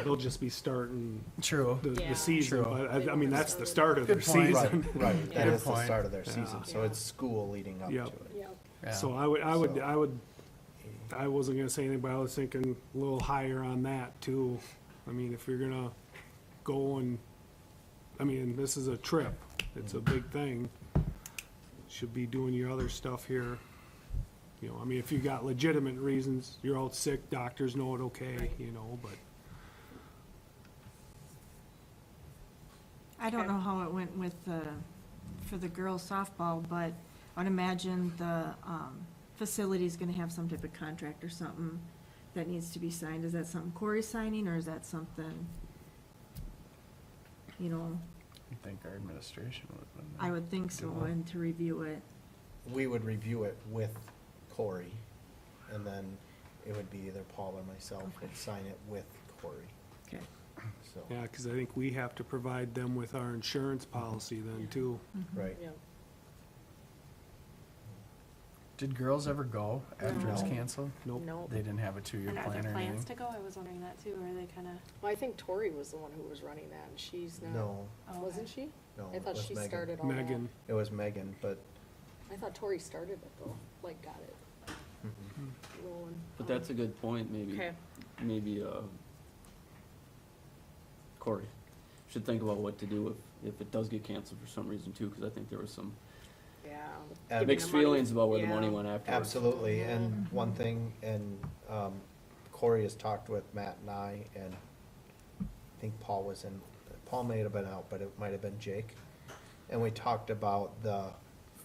They'll just be starting True. the Yeah. season, True. but I mean, that's the start of their Good point. season. Right, that Good is the point. start of their Yeah. season, so it's school leading up to Yep. it. Yeah, Yeah. So I wasn't gonna say anything, but I was thinking a little higher on that too. I mean, if you're gonna go and, I mean, this is a trip, it's a big thing. Should be doing your other stuff here. You know, I mean, if you got legitimate reasons, you're out sick, doctors know it okay, you know, but. I don't Okay. know how it went with for the girls softball, but I'd imagine the facility's gonna have some type of contract or something that needs to be signed. Is that something Corey's signing, or is that something, you know, I think our administration would have been. I would think so, and to review it. We would review it with Corey, and then it would be either Paul or myself would sign it with Corey, Okay. so, Yeah, cause I think we have to provide them with our insurance policy then too. right. yeah. Did girls ever go after it's No. canceled? Nope. No. They didn't have a 2-year And are plan there or plans anything? to go? I was wondering that too, or are they kind of, Well, I think Tori was the one who was running that, and she's now. No, oh, Wasn't she? no, I it thought was she Megan. started all that. Megan, It was Megan, but, I thought Tori started it though, like got it rolling. But that's a good point, maybe. Okay, Maybe, Corey should think about what to do if it does get canceled for some reason too, because I think there was some Yeah. And giving Mixed the money. feelings about where the money Yeah. went afterwards. Absolutely, and one thing, and Corey has talked with Matt and I think Paul was in, Paul may have been out, but it might have been Jake. And we talked about the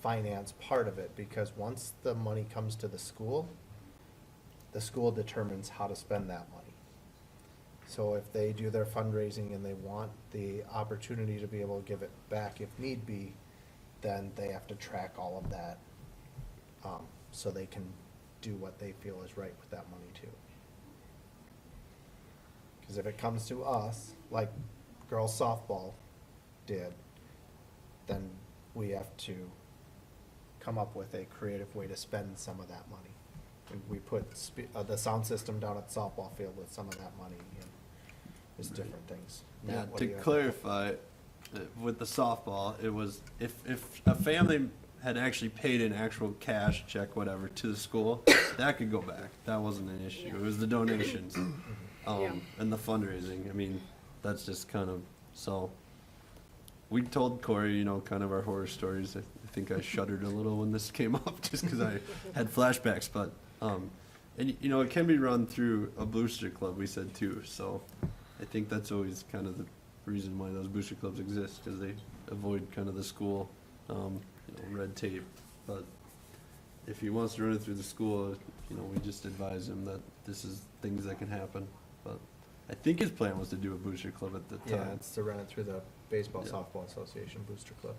finance part of it, because once the money comes to the school determines how to spend that money. So if they do their fundraising and they want the opportunity to be able to give it back if need be, then they have to track all of that, so they can do what they feel is right with that money too. Because if it comes to us, like girls softball did, then we have to come up with a creative way to spend some of that money. And we put the sound system down at the softball field with some of that money, and there's different things. Yeah, Matt, what to do you have? clarify, with the softball, it was, if a family had actually paid an actual cash check, whatever, to the school, that could go back. That wasn't an issue. It was the donations, Yeah. and the fundraising. I mean, that's just kind of, so. We told Corey, you know, kind of our horror stories. I think I shuddered a little when this came up, just because I had flashbacks, but, and you know, it can be run through a booster club, we said too, so I think that's always kind of the reason why those booster clubs exist, because they avoid kind of the school, you know, red tape. But if he wants to run it through the school, you know, we just advise him that this is things that can happen. But I think his plan was to do a booster club at the Yeah, time, it's to run it through the Baseball Yeah. Softball Association Booster Club.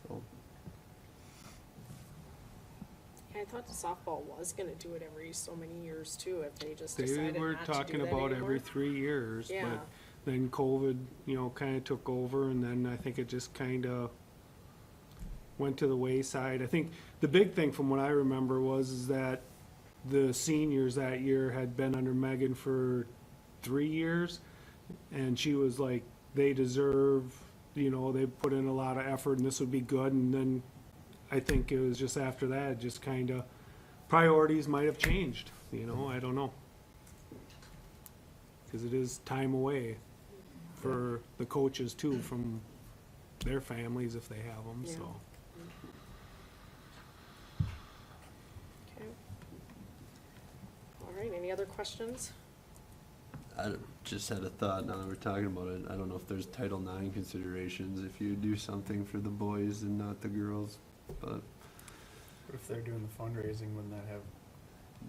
so. I thought the softball was gonna do it every so many years too, if they just They decided were not to talking do that about anymore. every 3 years, Yeah. but then COVID, you know, kinda took over, and then I think it just kinda went to the wayside. I think the big thing from what I remember is that the seniors that year had been under Megan for 3 years, and she was like, they deserve, you know, they put in a lot of effort and this would be good, and then I think it was just after that, just kinda, priorities might have changed, you know, I don't know. Cause it is time away for the coaches too, from their families if they have them, Yeah. so. Okay. All right, any other questions? I just had a thought now that we're talking about it. I don't know if there's Title IX considerations if you do something for the boys and not the girls, but What if they're doing the fundraising, wouldn't that have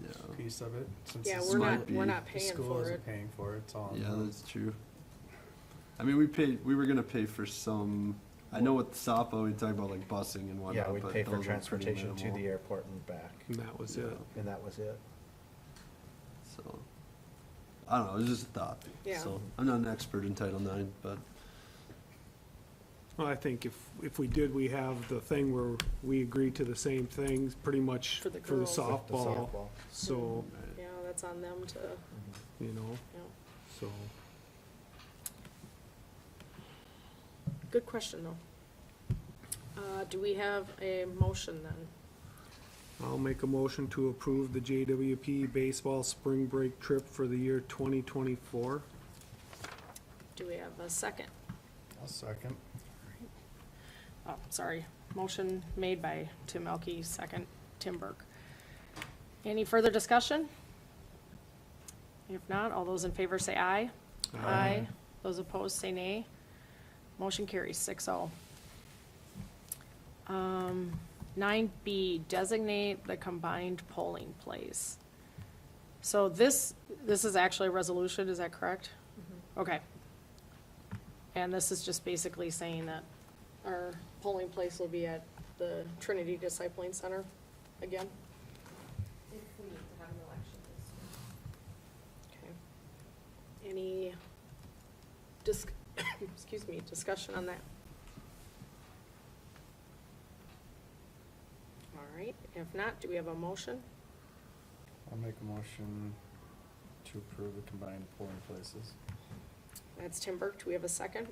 yeah. a piece of it? Since Yeah, the we're might not, be. we're not the paying school for isn't it. paying for it, it's all on Yeah, them. that's true. I mean, we were gonna pay for some, I know with softball, we talked about like busing and whatnot, Yeah, we'd but pay for those were pretty transportation to minimal. the airport and back, And that was it. Yeah. and that was it. So, I don't know, it was just a thought. Yeah. So, I'm not an expert in Title IX, but Well, I think if we did, we have the thing where we agreed to the same things, pretty much For the for the girls. With the softball, so, Yeah, that's on them to, you know, yeah. so. Good question, though. Do we have a motion then? I'll make a motion to approve the JWP baseball spring break trip for the year 2024. Do we have a second? I'll second. Oh, sorry. Motion made by Tim Elke, second Tim Burke. Any further discussion? If not, all those in favor say aye. Aye. Those opposed say nay. Motion carries 6-0. 9B, designate the combined polling place. So this is actually a resolution, is that correct? Okay. And this is just basically saying that our polling place will be at the Trinity Discipling Center again? If we need to have an election this year. Okay. Any excuse me, discussion on that? All right, if not, do we have a motion? I'll make a motion to approve the combined polling places. That's Tim Burke, do we have a second?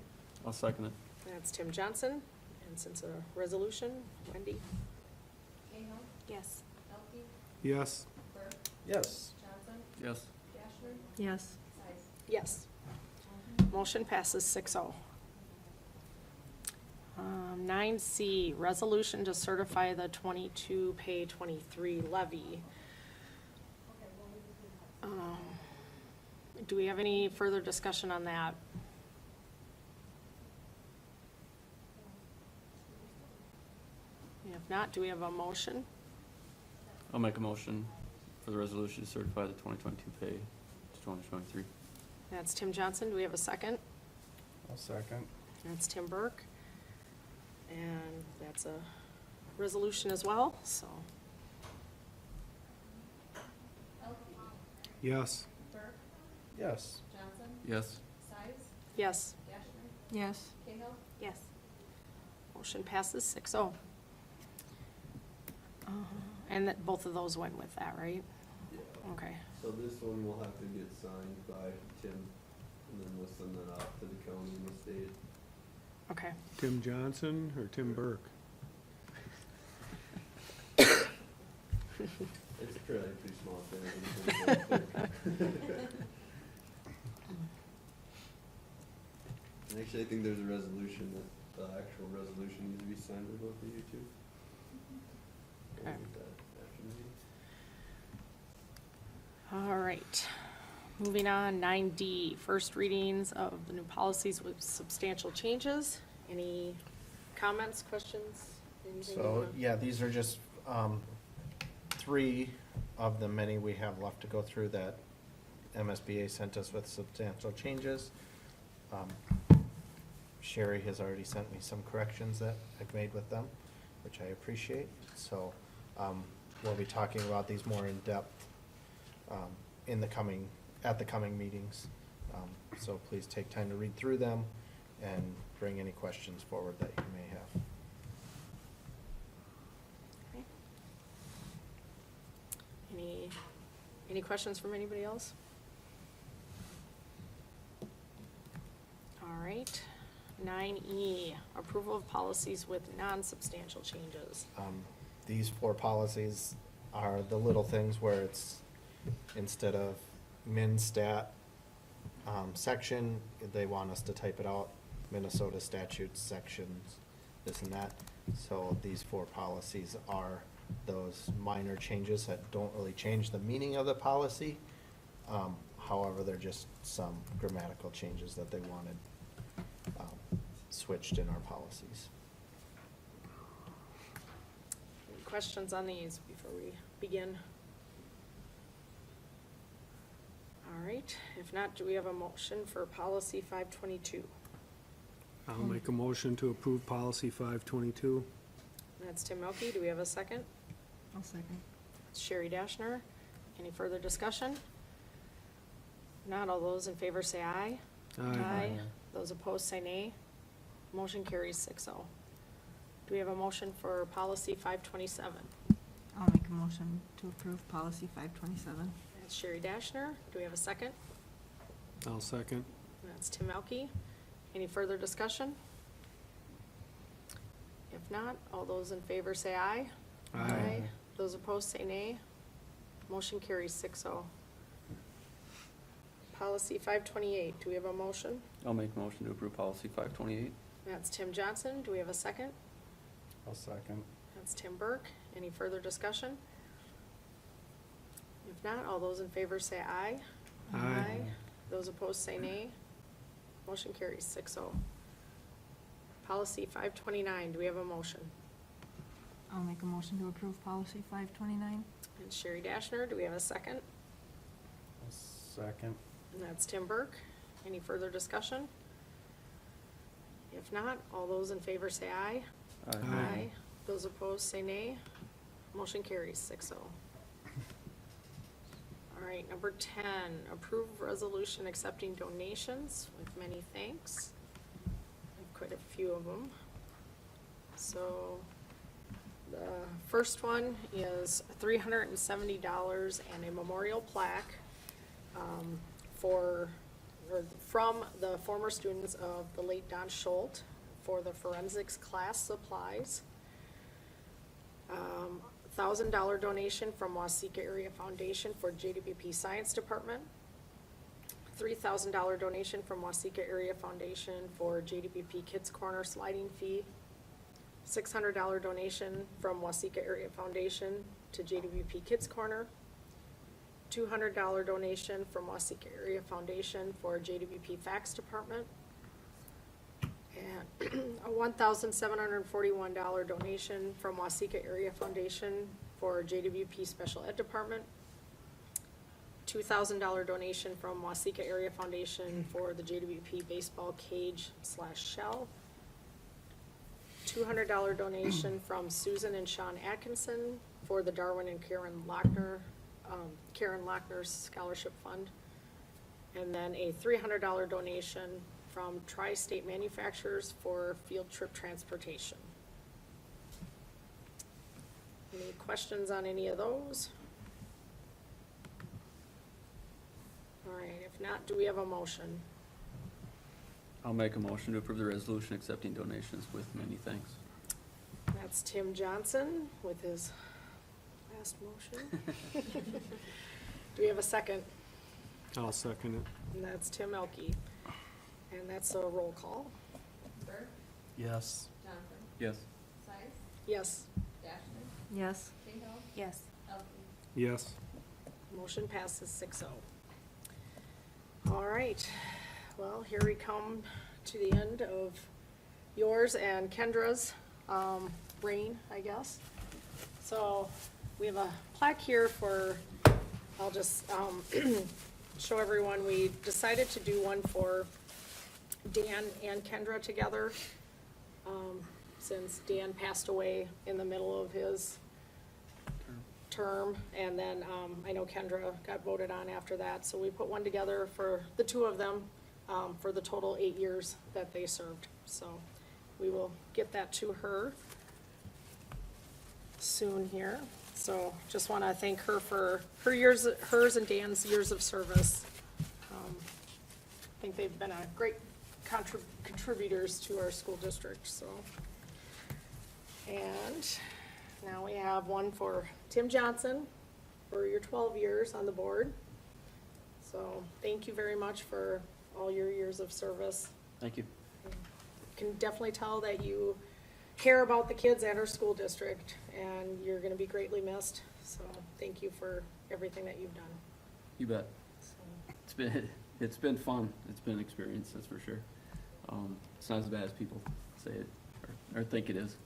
I'll second it. That's Tim Johnson, and since a resolution, Wendy? Cahill, Yes. Elke, Yes, Burke, Yes. Johnson, Yes. Cashner, Yes. Size. Yes. Motion passes 6-0. 9C, resolution to certify the 22 pay 23 levy. Do we have any further discussion on that? If not, do we have a motion? I'll make a motion for the resolution to certify the 2022 pay to 2023. That's Tim Johnson. Do we have a second? I'll second. That's Tim Burke. And that's a resolution as well, so. Yes. Burke, Yes. Johnson, Yes. Size, Yes, Dashner, Yes. Cahill, Yes. motion passes 6-0. And that both of those went with that, right? Yeah. Okay. So this one will have to get signed by Tim, and then we'll send that off to the county and the state. Okay. Tim Johnson or Tim Burke? It's probably a pretty small thing. And actually, I think there's a resolution that, the actual resolution needs to be signed by both of you two. We'll Okay. get that after the meeting. All right. Moving on, 9D, first readings of the new policies with substantial changes. Any comments, questions? Anything you So, wanna- yeah, these are just, 3 of the many we have left to go through that MSBA sent us with substantial changes. Sherry has already sent me some corrections that I've made with them, which I appreciate. So, we'll be talking about these more in depth, at the coming meetings. So please take time to read through them and bring any questions forward that you may have. Okay. Any questions from anybody else? All right. 9E, approval of policies with non-substantial changes. These 4 policies are the little things where it's, instead of min stat section, they want us to type it out, Minnesota statutes sections, this and that. So these 4 policies are those minor changes that don't really change the meaning of the policy. However, they're just some grammatical changes that they wanted switched in our policies. Any questions on these before we begin? All right, if not, do we have a motion for policy 522? I'll make a motion to approve policy 522. That's Tim Melky. Do we have a second? I'll second. Sherry Dashner. Any further discussion? If not, all those in favor say aye. Those opposed say nay. Motion carries 6-0. Do we have a motion for policy 527? I'll make a motion to approve policy 527. That's Sherry Dashner. Do we have a second? I'll second. That's Tim Melky. Any further discussion? If not, all those in favor say aye. Aye. Those opposed say nay. Motion carries 6-0. Policy 528, do we have a motion? I'll make a motion to approve policy 528. That's Tim Johnson. Do we have a second? I'll second. That's Tim Burke. Any further discussion? If not, all those in favor say aye. Aye. Those opposed say nay. Motion carries 6-0. Policy 529, do we have a motion? I'll make a motion to approve policy 529. And Sherry Dashner, do we have a second? I'll second. And that's Tim Burke. Any further discussion? If not, all those in favor say aye. Aye. Those opposed say nay. Motion carries 6-0. All right, number 10, approve resolution accepting donations with many thanks. I have quite a few of them. So the first one is $370 and a memorial plaque from the former students of the late Don Schultz for the forensics class supplies. $1,000 donation from Waseca Area Foundation for JWP Science Department. $3,000 donation from Waseca Area Foundation for JWP Kids Corner sliding fee $600 donation from Waseca Area Foundation to JWP Kids Corner, $200 donation from Waseca Area Foundation for JWP Fax Department, and a $1,741 donation from Waseca Area Foundation for JWP Special Ed Department, $2,000 donation from Waseca Area Foundation for the JWP Baseball Cage/Shell, $200 donation from Susan and Sean Atkinson for the Darwin and Karen Lochner's Scholarship Fund, and then a $300 donation from Tri-State Manufacturers for field trip transportation. Any questions on any of those? All right, if not, do we have a motion? I'll make a motion to approve the resolution accepting donations with many thanks. That's Tim Johnson with his last motion. Do we have a second? I'll second it. And that's Tim Elke. And that's a roll call. Bert, Yes. Johnson, Yes. Sykes, Yes, Dashner, Yes. Cahill, Yes. Elke. Yes. motion passes 6-0. All right, well, here we come to the end of yours and Kendra's reign, I guess. So we have a plaque here for, I'll just show everyone, we decided to do one for Dan and Kendra together, since Dan passed away in the middle of his term, and then I know Kendra got voted on after that, so we put one together for the two of them for the total 8 years that they served. So we will get that to her soon here. So just want to thank her for her years, hers and Dan's years of service. I think they've been a great contributors to our school district, so. And now we have one for Tim Johnson for your 12 years on the board. So thank you very much for all your years of service. Thank you. Can definitely tell that you care about the kids at our school district, and you're gonna be greatly missed. So thank you for everything that you've done. You bet. So, It's been fun. It's been an experience, that's for sure. It's not as bad as people say it or think it is.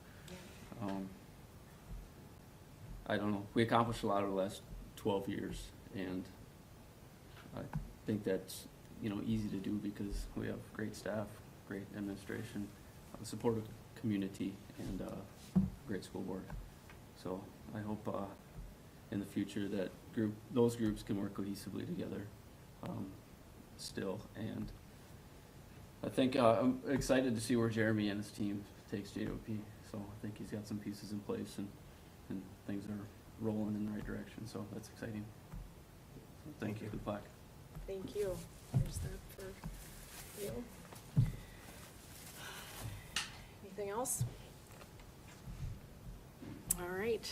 I don't know. We accomplished a lot over the last 12 years, and I think that's, easy to do because we have great staff, great administration, a supportive community, and a great school board. So I hope in the future that those groups can work cohesively together still. And I think I'm excited to see where Jeremy and his team takes JWP. So I think he's got some pieces in place, and things are rolling in the right direction. So that's exciting. So thank you for the plaque. thank you. There's that for you. Anything else? All right.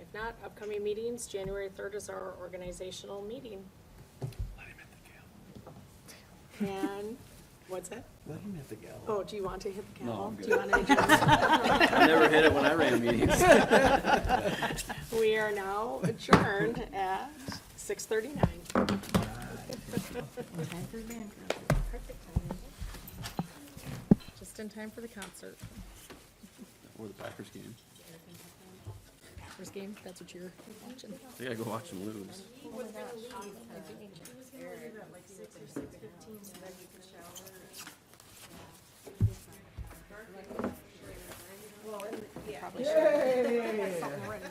If not, upcoming meetings, January 3rd is our organizational meeting. Let him hit the gavel. And, what's that? Let him hit the gavel. Oh, do you want to hit the No, gavel? I'm Do you good. want to adjourn? I never hit it when I ran meetings. We are now adjourned at 6:39. Time for band. Perfect timing. Just in time for the concert. Or the Packers game. First game, that's what you're watching. I gotta go watch them lose. Probably should.